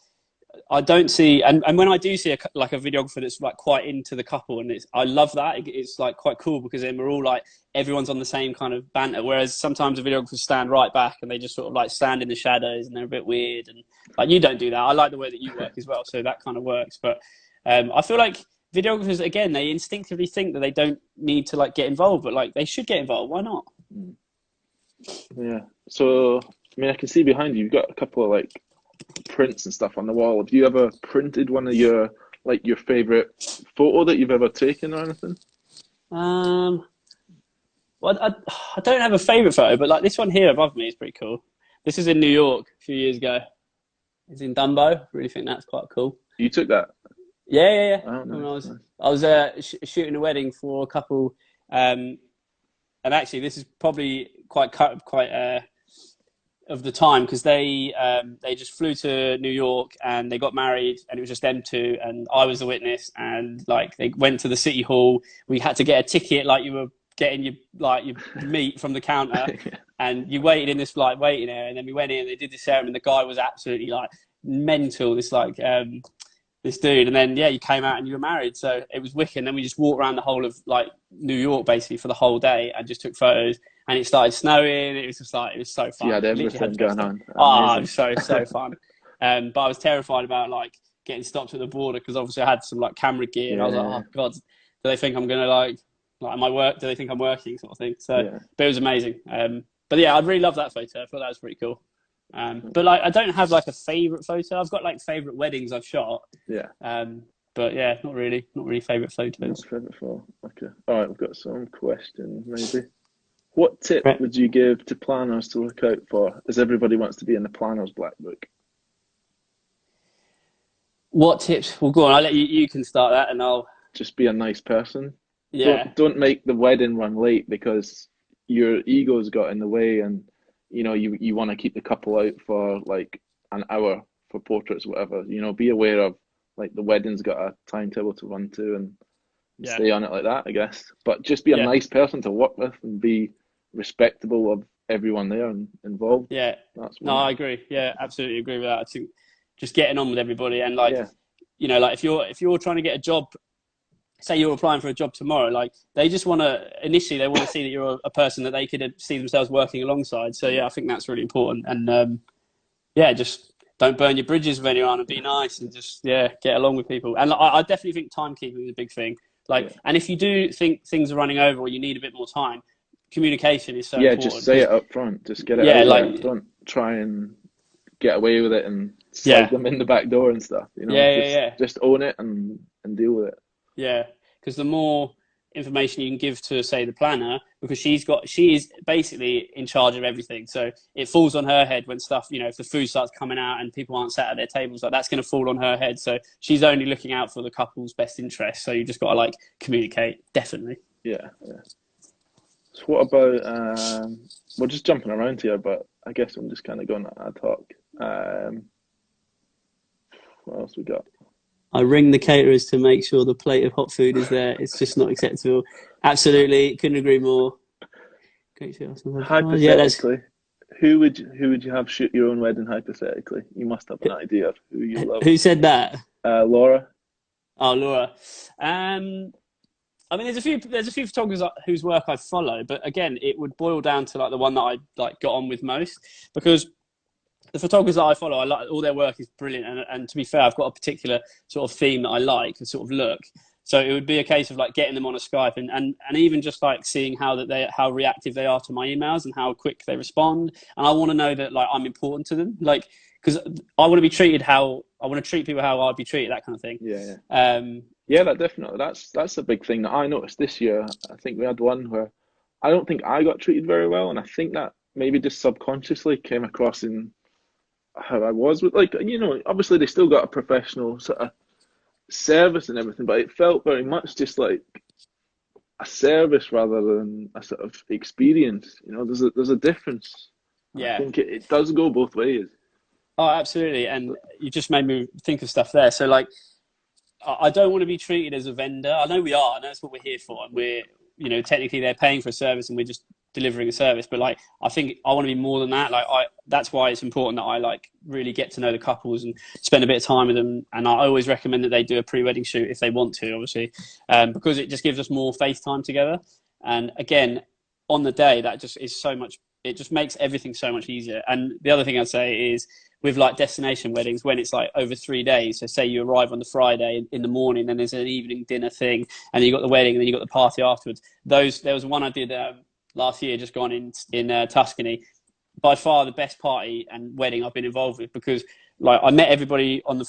I don't see, and when I do see a videographer that's like quite into the couple, and I love that. It's like quite cool, because then we're all like, everyone's on the same kind of banter. Whereas sometimes the videographers stand right back and they just sort of like stand in the shadows and they're a bit weird. And like, you don't do that. I like the way that you work as well, so that kind of works. But I feel like videographers, again, they instinctively think that they don't need to like get involved, but like they should get involved. Why not? Yeah. So, I mean, I can see behind you, you've got a couple of like prints and stuff on the wall. Have you ever printed one of your favorite photo that you've ever taken or anything? Well, I don't have a favorite photo, but like this one here above me is pretty cool. This is in New York a few years ago. It's in Dumbo. I really think that's quite cool. You took that? Yeah. Oh, nice. I was shooting a wedding for a couple, and actually this is probably quite of the time, because they just flew to New York and they got married, and it was just them two, and I was the witness, and like they went to the city hall. We had to get a ticket like you were getting your meat from the counter, and you waited in this like waiting area, and then we went in and they did the ceremony, and the guy was absolutely like mental, this like this dude, and then you came out and you were married, so it was wicked. And then we just walked around the whole of like New York basically for the whole day and just took photos, and it started snowing. It was just like, it was so fun. You had everything going on. Oh, it was so fun. But I was terrified about like getting stopped at the border, because obviously I had some like camera gear, and I was like, oh god, do they think I'm gonna like am I work? Do they think I'm working, sort of thing? So, but it was amazing. But yeah, I really love that photo. I thought that was pretty cool. But like, I don't have like a favorite photo. I've got like favorite weddings I've shot. Yeah. But yeah, not really favorite photos. Not favorite photo. Okay. All right, we've got some questions maybe. What tip would you give to planners to look out for, as everybody wants to be in the planner's black book? What tips? Well, go on. I'll let you can start that, and I'll just be a nice person. Yeah. Don't make the wedding run late because your ego's got in the way, and you want to keep the couple out for like an hour for portraits or whatever. Be aware of like the wedding's got a timetable to run to, and stay on it like that, I guess. But just be a nice person to work with and be respectable of everyone there and involved. Yeah. I agree. Yeah, absolutely agree with that. I think just getting on with everybody, and like like if you're trying to get a job, say you're applying for a job tomorrow, like they just want to see that you're a person that they could see themselves working alongside. So I think that's really important. And just don't burn your bridges with anyone, and be nice, and just get along with people. And I definitely think timekeeping is a big thing. And if you do think things are running over or you need a bit more time, communication is so important. Just say it up front. Just get it out there. Don't try and get away with it and slide them in the back door and stuff. Just own it and deal with it. Yeah, because the more information you can give to, say, the planner, because she is basically in charge of everything. So it falls on her head when stuff, if the food starts coming out and people aren't sat at their tables, like that's going to fall on her head. So she's only looking out for the couple's best interest. So you just got to like communicate, definitely. Yeah. So what about, we're just jumping around here, but I guess I'm just kind of going ad hoc. What else we got? I ring the caterers to make sure the plate of hot food is there. It's just not acceptable. Absolutely, couldn't agree more. Hypothetically, who would you have shoot your own wedding? Hypothetically, you must have an idea of who you love. Who said that? Laura. Oh, Laura. I mean, there's a few photographers whose work I follow, but again, it would boil down to like the one that I like got on with most, because the photographers that I follow, I like all their work is brilliant, and to be fair, I've got a particular sort of theme that I like, a sort of look. So it would be a case of like getting them on a Skype and even just like seeing how reactive they are to my emails and how quick they respond. And I want to know that like I'm important to them, like, because I want to be treated how I want to treat people how I'd be treated, that kind of thing. That definitely. That's a big thing that I noticed this year. I think we had one where I don't think I got treated very well, and I think that maybe just subconsciously came across in how I was with, like, obviously they still got a professional sort of service and everything, but it felt very much just like a service rather than a sort of experience. There's a difference. I think it does go both ways. Oh, absolutely. And you just made me think of stuff there. So like, I don't want to be treated as a vendor. I know we are. I know that's what we're here for. And we're, technically they're paying for a service and we're just delivering a service. But like, I think I want to be more than that. Like, that's why it's important that I like really get to know the couples and spend a bit of time with them. And I always recommend that they do a pre-wedding shoot if they want to, obviously, because it just gives us more face time together. And again, on the day, that just is so much. It just makes everything so much easier. And the other thing I'd say is with like destination weddings, when it's like over 3 days. So say you arrive on the Friday in the morning, then there's an evening dinner thing, and then you got the wedding, and then you got the party afterwards. There was one I did last year, just gone in Tuscany. By far the best party and wedding I've been involved with, because like I met everybody on the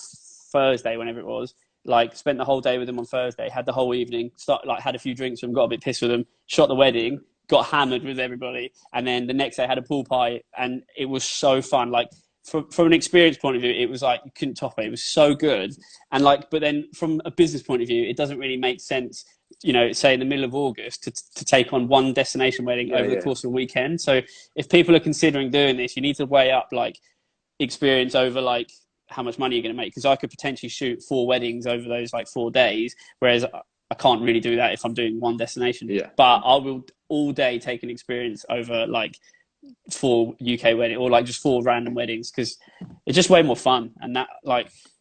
Thursday, whenever it was, like spent the whole day with them on Thursday, had the whole evening, had a few drinks with them, got a bit pissed with them, shot the wedding, got hammered with everybody, and then the next day had a pool party, and it was so fun. Like from an experience point of view, it was like you couldn't top it. It was so good. And like, but then from a business point of view, it doesn't really make sense, you know, say in the middle of August to take on one destination wedding over the course of a weekend. So if people are considering doing this, you need to weigh up like experience over like how much money you're going to make. Because I could potentially shoot 4 weddings over those like 4 days, whereas I can't really do that if I'm doing one destination. Yeah. But I will all day take an experience over like 4 UK weddings, or like just 4 random weddings, because it's just way more fun. And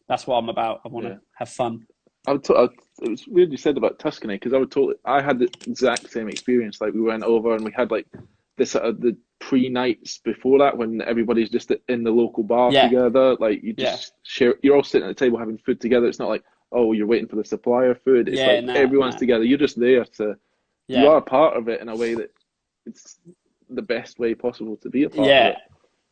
that's what I'm about. I want to have fun. It was weird you said about Tuscany, because I had the exact same experience. Like we went over and we had like this the pre-nights before that, when everybody's just in the local bar together. Like you just share, you're all sitting at the table having food together. It's not like, oh, you're waiting for the supplier food. It's everyone's together. You're just there you are a part of it in a way that it's the best way possible to be a part of it.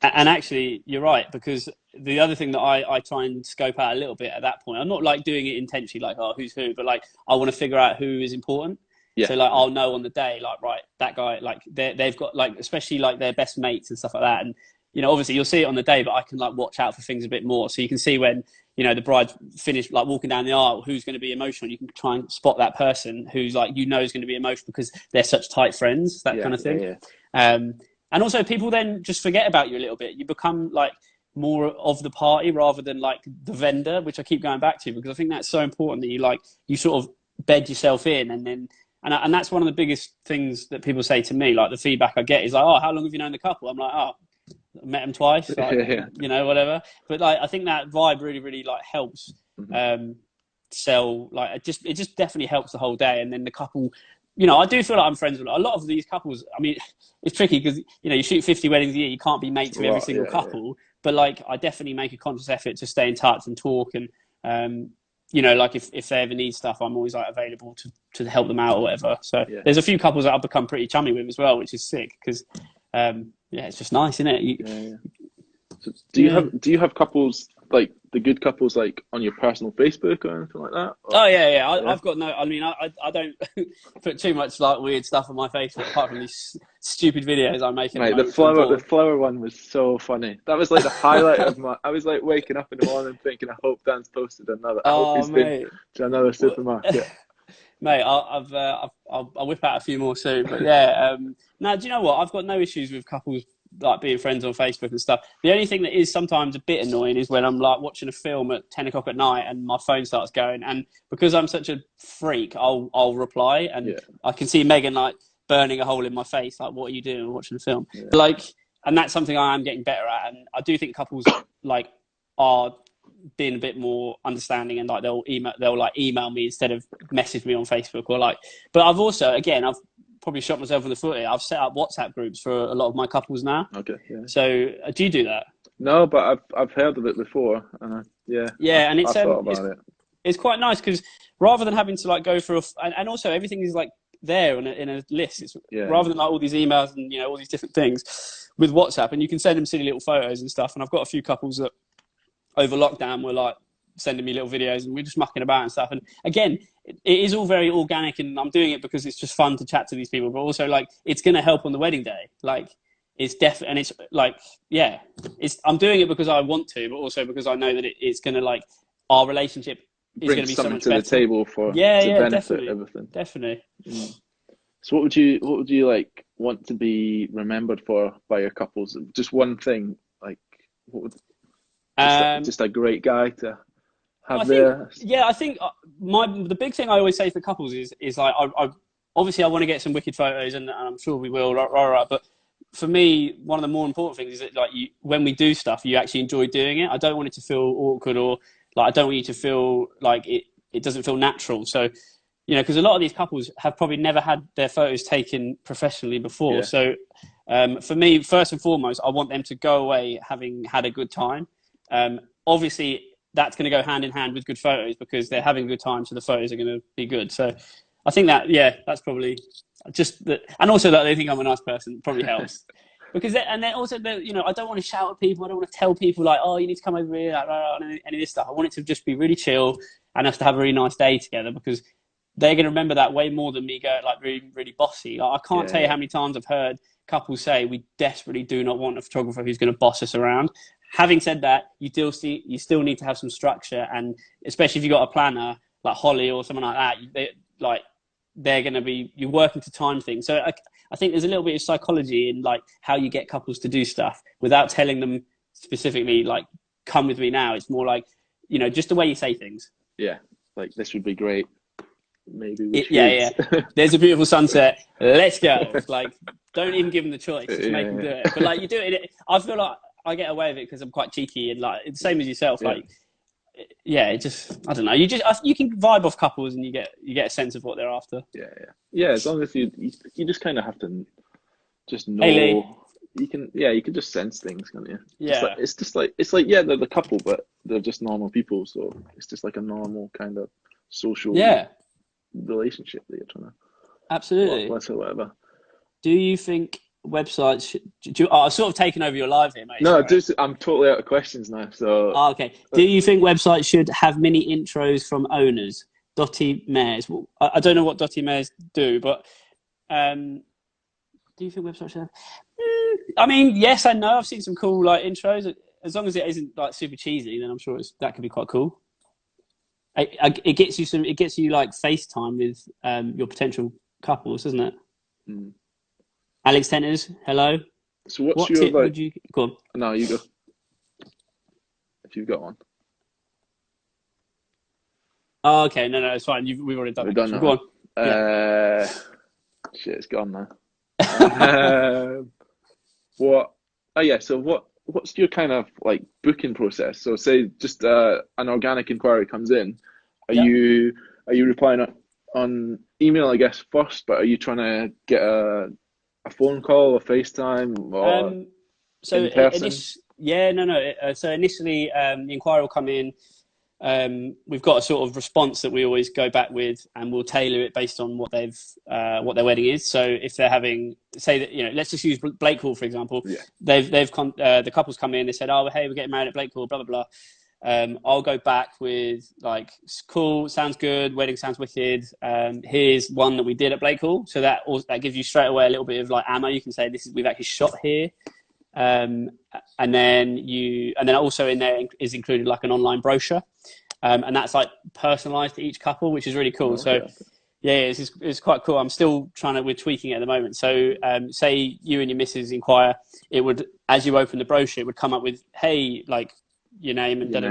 And actually, you're right, because the other thing that I try and scope out a little bit at that point, I'm not like doing it intentionally, like, oh, who's who, but like I want to figure out who is important. Yeah. So like I'll know on the day, like, right, that guy, like they've got like, especially like their best mates and stuff like that. And, you know, obviously you'll see it on the day, but I can like watch out for things a bit more. So you can see when, you know, the bride's finished like walking down the aisle, who's going to be emotional. You can try and spot that person who's like, you know, is going to be emotional because they're such tight friends, that kind of thing. And also people then just forget about you a little bit. You become like more of the party rather than like the vendor, which I keep going back to, because I think that's so important that you sort of bed yourself in. And that's one of the biggest things that people say to me. Like the feedback I get is like, oh, how long have you known the couple? I'm like, oh, I met them twice, like, you know, whatever. But like, I think that vibe really, really like helps sell. Like it just definitely helps the whole day. And then the couple, you know, I do feel like I'm friends with a lot of these couples. I mean, it's tricky because, you know, you shoot 50 weddings a year, you can't be mates with every single couple. But like, I definitely make a conscious effort to stay in touch and talk. And, you know, like if they ever need stuff, I'm always like available to help them out or whatever. So there's a few couples that I've become pretty chummy with as well, which is sick because, it's just nice, isn't it? So do you have couples, like the good couples, like on your personal Facebook or anything like that? Or? Oh yeah. I've got no. I mean, I don't put too much like weird stuff on my Facebook apart from these stupid videos I'm making. Mate, the flower one was so funny. That was like the highlight of my. I was like waking up in the morning thinking, I hope Dan's posted another. I hope he's been to another supermarket. Mate, I'll whip out a few more soon. But yeah, now do you know what? I've got no issues with couples like being friends on Facebook and stuff. The only thing that is sometimes a bit annoying is when I'm like watching a film at 10 o'clock at night and my phone starts going, and because I'm such a freak, I'll reply, and I can see Megan like burning a hole in my face, like, what are you doing watching a film? Like, and that's something I am getting better at, and I do think couples like are being a bit more understanding, and like they'll email me instead of message me on Facebook or like. But I've also, again, I've probably shot myself in the foot here. I've set up WhatsApp groups for a lot of my couples now. Okay. Yeah. So do you do that? No, but I've heard of it before. And it's quite nice because rather than having to like go through and also everything is like there in a list. It's rather than like all these emails and, you know, all these different things with WhatsApp, and you can send them silly little photos and stuff. And I've got a few couples that over lockdown were like sending me little videos and we're just mucking about and stuff. And again, it is all very organic, and I'm doing it because it's just fun to chat to these people, but also like it's going to help on the wedding day. Like it's definitely, and it's like, I'm doing it because I want to, but also because I know that it's going to like our relationship is going to be so much better. To the table for to benefit definitely, everything. Definitely. So what would you like want to be remembered for by your couples? Just one thing, like what would just a great guy to have there? I think the big thing I always say for couples is like I obviously I want to get some wicked photos, and I'm sure we will. But for me, one of the more important things is that like when we do stuff, you actually enjoy doing it. I don't want it to feel awkward, or like I don't want you to feel like it doesn't feel natural. So, you know, because a lot of these couples have probably never had their photos taken professionally before. So for me, first and foremost, I want them to go away having had a good time. Obviously, that's going to go hand in hand with good photos because they're having a good time, so the photos are going to be good. So I think that, that's probably just that. And also that they think I'm a nice person probably helps. Because and then also, I don't want to shout at people. I don't want to tell people like, oh, you need to come over here, like, any of this stuff. I want it to just be really chill and us to have a really nice day together because they're going to remember that way more than me going like really, really bossy. Like, I can't tell you how many times I've heard couples say we desperately do not want a photographer who's going to boss us around. Having said that, you still need to have some structure, and especially if you've got a planner like Holly or someone like that, they're going to be, you're working to time things. So I think there's a little bit of psychology in like how you get couples to do stuff without telling them specifically like, come with me now. It's more like, just the way you say things. Yeah, like this would be great. Maybe we should. Yeah. There's a beautiful sunset. Let's go. Like, don't even give them the choice. Just make them do it. But like, you do it. I feel like I get away with it because I'm quite cheeky and like it's the same as yourself. Like, it just, I don't know. You can vibe off couples and you get a sense of what they're after. Yeah. As long as you just kind of have to just know. Hey, Lee. You can just sense things, can't you? Yeah. It's like they're the couple, but they're just normal people. So it's just like a normal kind of social relationship that you're trying to. Absolutely. Or whatever. Do you think websites should? I've sort of taken over your live here, mate. No, I'm totally out of questions now. So. Okay. Do you think websites should have mini intros from owners? Dotty Mares. Well, I don't know what Dotty Mares do, but do you think websites should have? I mean, yes and no. I've seen some cool like intros. As long as it isn't like super cheesy, then I'm sure that could be quite cool. It gets you like FaceTime with your potential couples, doesn't it? Mm. Alex Tenners, hello. So what your tip would you go on? No, you go. If you've got one. Oh, okay. No, it's fine. We've already done it. Done Go on. Shit, it's gone now. What? Oh yeah. So what's your kind of like booking process? So say just an organic inquiry comes in. Are you replying on email, I guess, first, but are you trying to get a phone call or FaceTime or in person? So initially, the inquiry will come in. We've got a sort of response that we always go back with, and we'll tailor it based on what what their wedding is. So if they're having, say that, let's just use Blake Hall for example. Yeah. The couples come in. They said, "Oh, hey, we're getting married at Blake Hall." Blah blah blah. I'll go back with like, cool, sounds good, wedding sounds wicked. Here's one that we did at Blake Hall, so that gives you straight away a little bit of like ammo. You can say we've actually shot here, and then also in there is included like an online brochure, and that's like personalised to each couple, which is really cool. It's quite cool. We're tweaking it at the moment. So say you and your missus inquire, it would, as you open the brochure, it would come up with, hey, like, your name and and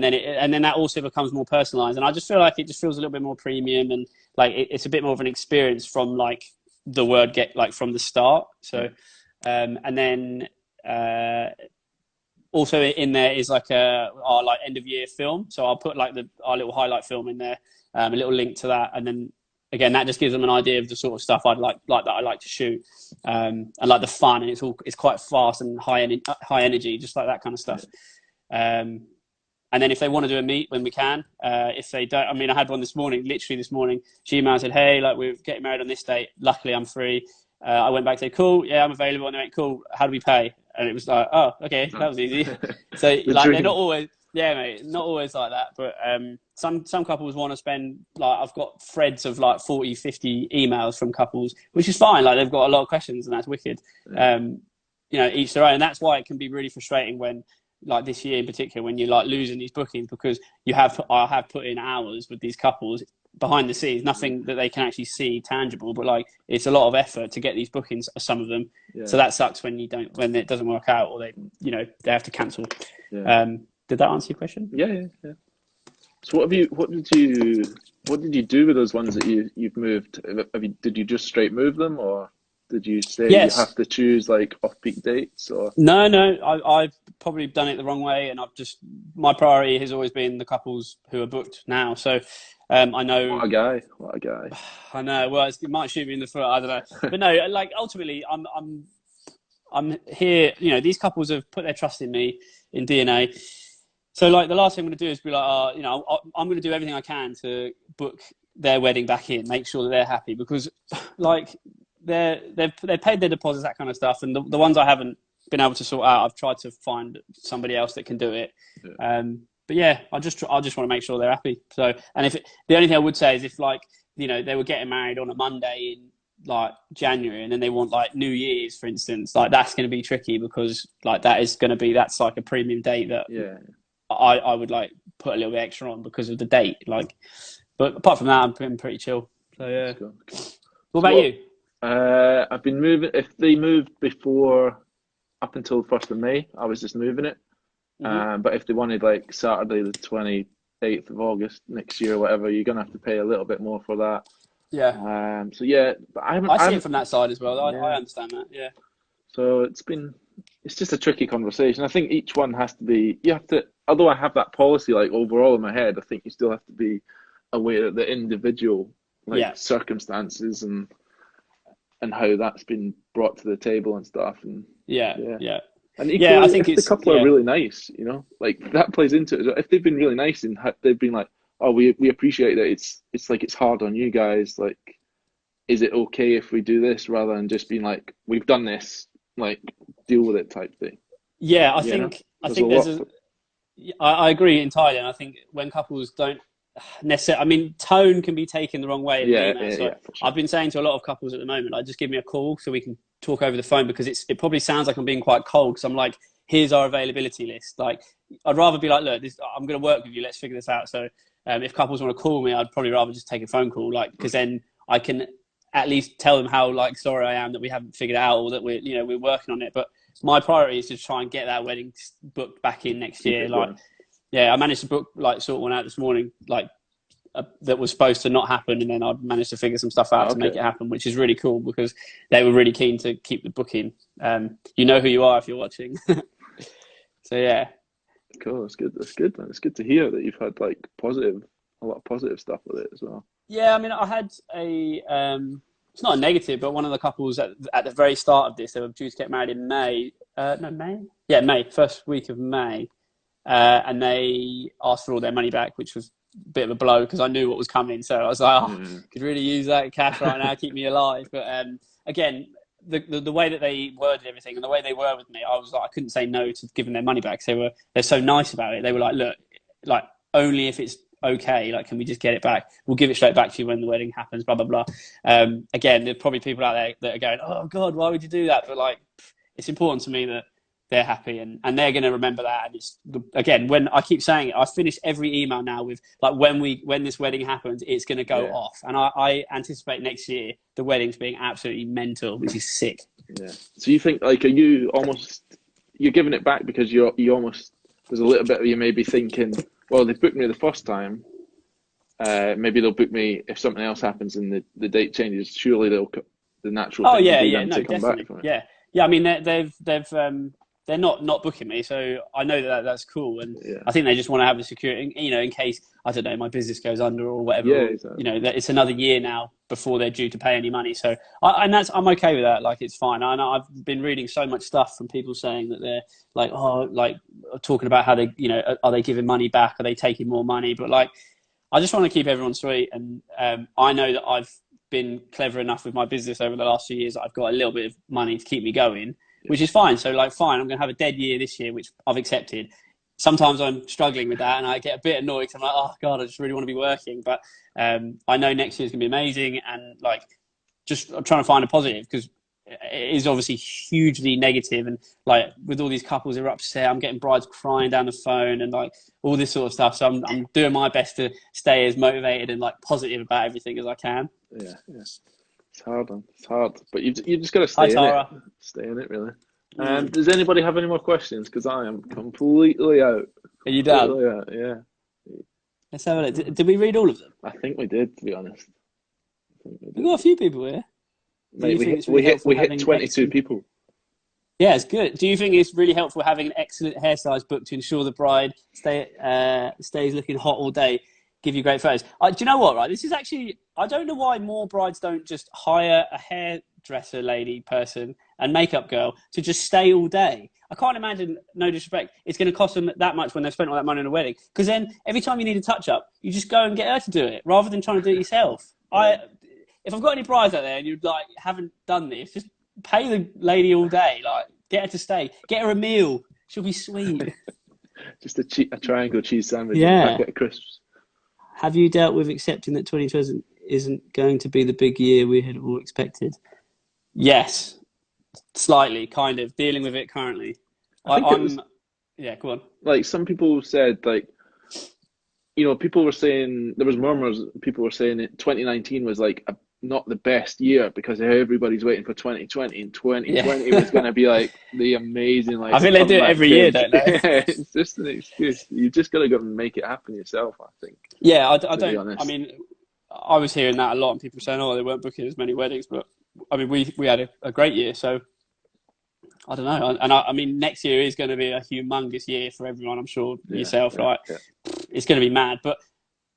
then that also becomes more personalized, and I just feel like it just feels a little bit more premium, and like it's a bit more of an experience from like the word get like from the start. So and then also in there is like our like end of year film, so I'll put like our little highlight film in there, a little link to that, and then again, that just gives them an idea of the sort of stuff I like to shoot, and like the fun, and it's quite fast and high energy, just like that kind of stuff. And then if they want to do a meet, when we can. If they don't, I mean, I had one literally this morning. She emailed and said, "Hey, like we're getting married on this date. Luckily, I'm free." I went back and said, "Cool, yeah, I'm available." And they went, "Cool, how do we pay?" And it was like, "Oh, okay, that was easy." So like they're not always. Yeah, mate, not always like that, but some couples want to spend, like, I've got threads of like 40, 50 emails from couples, which is fine. Like, they've got a lot of questions, and that's wicked. Each their own. And that's why it can be really frustrating when, like this year in particular, when you're like losing these bookings because I have put in hours with these couples behind the scenes, nothing that they can actually see tangible, but like it's a lot of effort to get these bookings, some of them. Yeah. So that sucks when it doesn't work out, or they have to cancel. Yeah. Did that answer your question? Yeah. So what did you do with those ones that you've moved? Did you just straight move them, or did you say you have to choose like off-peak dates? Or no, I've probably done it the wrong way, and my priority has always been the couples who are booked now. So I know. What a guy! I know. Well, it might shoot me in the foot. I don't know, but no. Like ultimately, I'm here. You know, these couples have put their trust in me in D&A. So like the last thing I'm going to do is be like, I'm going to do everything I can to book their wedding back in, make sure that they're happy, because like they've paid their deposits, that kind of stuff, and the ones I haven't been able to sort out, I've tried to find somebody else that can do it. Yeah. But yeah, I just want to make sure they're happy. So, and the only thing I would say is if like, you know, they were getting married on a Monday in like January and then they want like New Year's, for instance, like that's going to be tricky because like that's like a premium date that I would like put a little bit extra on because of the date. Like, but apart from that, I'm pretty chill. So yeah. Cool. What about you? I've been moving. If they moved before up until the 1st of May, I was just moving it. But if they wanted like Saturday the 28th of August next year or whatever, you're gonna have to pay a little bit more for that. Yeah. So yeah, but I see it from that side as well. I understand that. Yeah. So it's just a tricky conversation. I think each one has to be. You have to. Although I have that policy like overall in my head, I think you still have to be aware of the individual circumstances and how that's been brought to the table and stuff. And yeah. And equally, I think if the couple are really nice, you know, like that plays into it. If they've been really nice and they've been like, oh, we appreciate that it's like it's hard on you guys. Like, is it okay if we do this rather than just being like, we've done this, like deal with it type thing. Yeah, I think I agree entirely, and I think when couples don't necessarily, I mean, tone can be taken the wrong way. Sure. I've been saying to a lot of couples at the moment, like, just give me a call so we can talk over the phone, because it probably sounds like I'm being quite cold, because I'm like, here's our availability list. Like, I'd rather be like, look, I'm going to work with you. Let's figure this out. So if couples want to call me, I'd probably rather just take a phone call, like, because then I can at least tell them how like sorry I am that we haven't figured it out, or that we're working on it. But my priority is to try and get that wedding booked back in next year. I managed to sort one out this morning, that was supposed to not happen, and then I managed to figure some stuff out to make it happen, which is really cool because they were really keen to keep the booking. You know who you are if you're watching. So yeah. Cool. That's good. Man. It's good to hear that you've had like a lot of positive stuff with it as well. Yeah, I mean, I had it's not a negative, but one of the couples at the very start of this, they were due to get married in May. May, first week of May. And they asked for all their money back, which was a bit of a blow because I knew what was coming. So I was like, could really use that cash right now, keep me alive. But again, the way that they worded everything and the way they were with me, I was like, I couldn't say no to giving their money back. So they're so nice about it. They were like, look, like only if it's okay, like, can we just get it back? We'll give it straight back to you when the wedding happens, blah, blah, blah. Again, there's probably people out there that are going, oh God, why would you do that? But like, it's important to me that they're happy and they're going to remember that. And it's, again, when I keep saying it, I finish every email now with like, when this wedding happens, it's going to go off. And I anticipate next year the wedding's being absolutely mental, which is sick. Yeah. So you think like, you're giving it back because you almost, there's a little bit of you maybe thinking, well, they booked me the first time. Maybe they'll book me if something else happens and the date changes. Surely the natural. Oh yeah, no, definitely. Yeah. I mean, they're not booking me, so I know that's cool, and I think they just want to have the security, in case, I don't know, my business goes under or whatever. Yeah, exactly. That it's another year now before they're due to pay any money. So I'm okay with that. Like, it's fine. I know I've been reading so much stuff from people saying that they're like, talking about how they, are they giving money back? Are they taking more money? But like, I just want to keep everyone sweet, and I know that I've been clever enough with my business over the last few years that I've got a little bit of money to keep me going. Which is fine. So fine, I'm going to have a dead year this year, which I've accepted. Sometimes I'm struggling with that and I get a bit annoyed because I'm like, oh God, I just really want to be working. But I know next year's going to be amazing, and like, just trying to find a positive, because it is obviously hugely negative. And like, with all these couples who are upset, I'm getting brides crying down the phone and like all this sort of stuff. So I'm doing my best to stay as motivated and like positive about everything as I can. Yeah. It's hard, but you just got to stay in it. Stay in it, really. Does anybody have any more questions? Because I am completely out. Are you done? Yeah. Let's have a look. Did we read all of them? I think we did, to be honest. We've got a few people here. Mate, we hit 22 people. Yeah, it's good. Do you think it's really helpful having an excellent hairstylist booked to ensure the bride stays looking hot all day? Give you great photos. Do you know what, right? This is actually, I don't know why more brides don't just hire a hairdresser person and makeup girl to just stay all day. I can't imagine, no disrespect, it's going to cost them that much when they've spent all that money on a wedding. Because then every time you need a touch-up, you just go and get her to do it rather than trying to do it yourself. If I've got any brides out there and you like haven't done this, just pay the lady all day. Like, get her to stay. Get her a meal. She'll be sweet. Just a triangle cheese sandwich and a packet of crisps. Have you dealt with accepting that 2020 isn't going to be the big year we had all expected? Yes. Slightly, kind of. Dealing with it currently. Yeah, go on. Like, some people said, like, you know, people were saying, there was murmurs, people were saying that 2019 was like not the best year because everybody's waiting for 2020, and 2020 was going to be like the amazing, like, I think they do it every year, don't they? Yeah, it's just an excuse. You just got to go and make it happen yourself, I think. Yeah, I don't, I mean, I was hearing that a lot, and people saying, oh, they weren't booking as many weddings, but I mean, we had a great year, so I don't know. And I mean, next year is going to be a humongous year for everyone, I'm sure, yourself, right? Yeah. It's going to be mad. But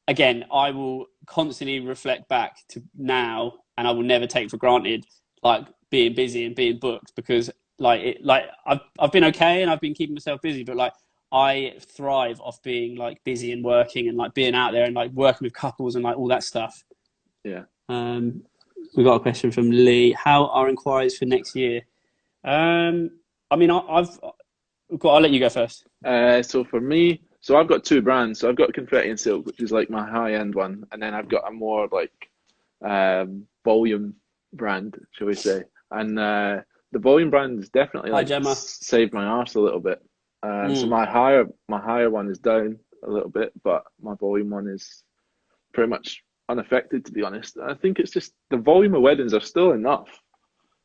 again, I will constantly reflect back to now, and I will never take for granted, like, being busy and being booked, because I've been okay and I've been keeping myself busy, but like, I thrive off being like busy and working and like being out there and like working with couples and like all that stuff. Yeah. We've got a question from Lee. How are inquiries for next year? I mean, I'll let you go first. So for me, I've got two brands. So I've got Confetti and Silk, which is like my high-end one, and then I've got a more like volume brand, shall we say? And the volume brand is definitely like saved my arse a little bit. So my higher one is down a little bit, but my volume one is pretty much unaffected, to be honest. I think it's just the volume of weddings are still enough,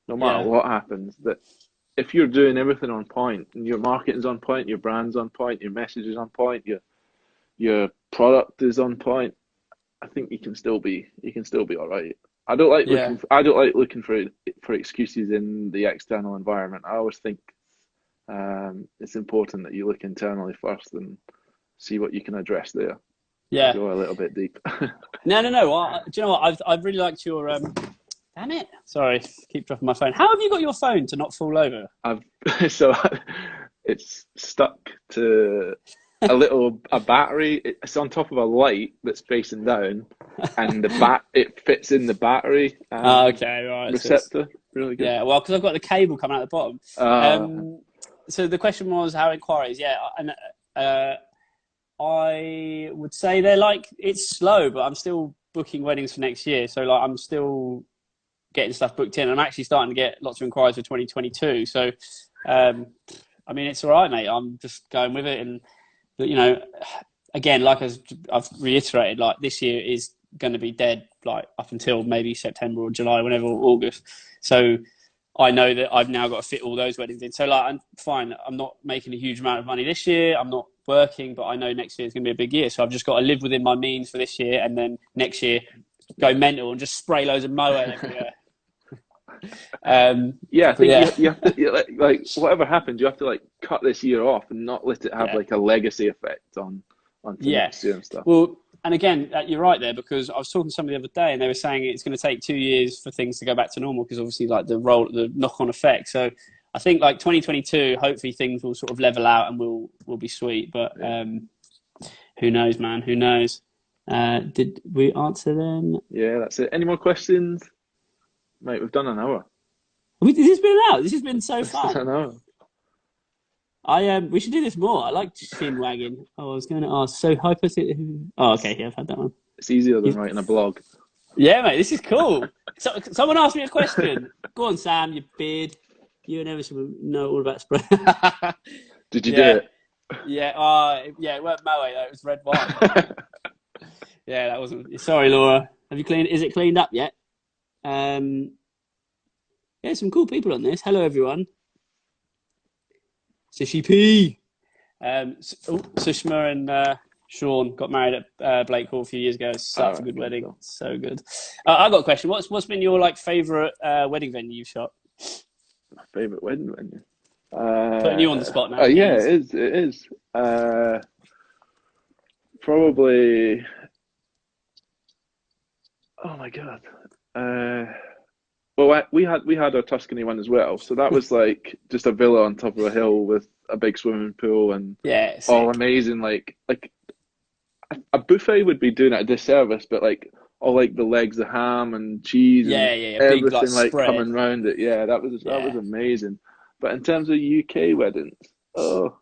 no matter what happens, that if you're doing everything on point and your marketing's on point, your brand's on point, your message is on point, your product is on point, I think you can still be all right. I don't like looking for excuses in the external environment. I always think it's important that you look internally first and see what you can address there. Yeah, go a little bit deep. No. Do you know what? I've really liked your Damn it! Sorry, keep dropping my phone. How have you got your phone to not fall over? It's stuck to a battery. It's on top of a light that's facing down, and it fits in the battery. Okay, right. Receptor, really good. Yeah, well, because I've got the cable coming out the bottom. So the question was how inquiries. Yeah, and I would say they're like, it's slow, but I'm still booking weddings for next year. So like, I'm still getting stuff booked in. I'm actually starting to get lots of inquiries for 2022. So, I mean, it's all right, mate. I'm just going with it. And, you know, again, like I've reiterated, like, this year is going to be dead, like, up until maybe September or July, whenever, or August. So I know that I've now got to fit all those weddings in. So, like, I'm fine. I'm not making a huge amount of money this year. I'm not working, but I know next year is going to be a big year. So I've just got to live within my means for this year, and then next year go mental and just spray loads of mower everywhere. You have to, like, whatever happens, you have to, like, cut this year off and not let it have like a legacy effect on next year and stuff. Well, and again, you're right there, because I was talking to somebody the other day and they were saying it's going to take 2 years for things to go back to normal, because obviously, like, the knock-on effect. So I think, like, 2022, hopefully things will sort of level out and will be sweet. But who knows, man? Who knows? Did we answer them? Yeah, that's it. Any more questions? Mate, we've done an hour. Has this been an hour? This has been so fun. I know. We should do this more. I like chin wagging. Oh, I was going to ask. So hypothetically. Oh, okay. Yeah, I've had that one. It's easier than writing a blog. Yeah, mate. This is cool. So, someone asked me a question. Go on, Sam. You beard. You and Emerson know all about spray. Did you do it? Yeah. Yeah. It weren't Moe though. It was red wine. Yeah, that wasn't. Sorry, Laura. Have you cleaned? Is it cleaned up yet? Yeah, some cool people on this. Hello, everyone. Sishi P. Sushma and Sean got married at Blake Hall a few years ago. Such a good wedding. Cool. So good. I got a question. What's been your, like, favourite wedding venue you've shot? My favourite wedding venue? Putting you on the spot now. Yeah, it is. Probably. Oh my god. Well, we had our Tuscany one as well, so that was like just a villa on top of a hill with a big swimming pool and Yeah, all sick. amazing. Like a buffet would be doing it a disservice, but like all like the legs of ham and cheese and Yeah. Big like everything like spread. coming round it. Yeah, that was Yeah. amazing. But in terms of UK weddings, oh,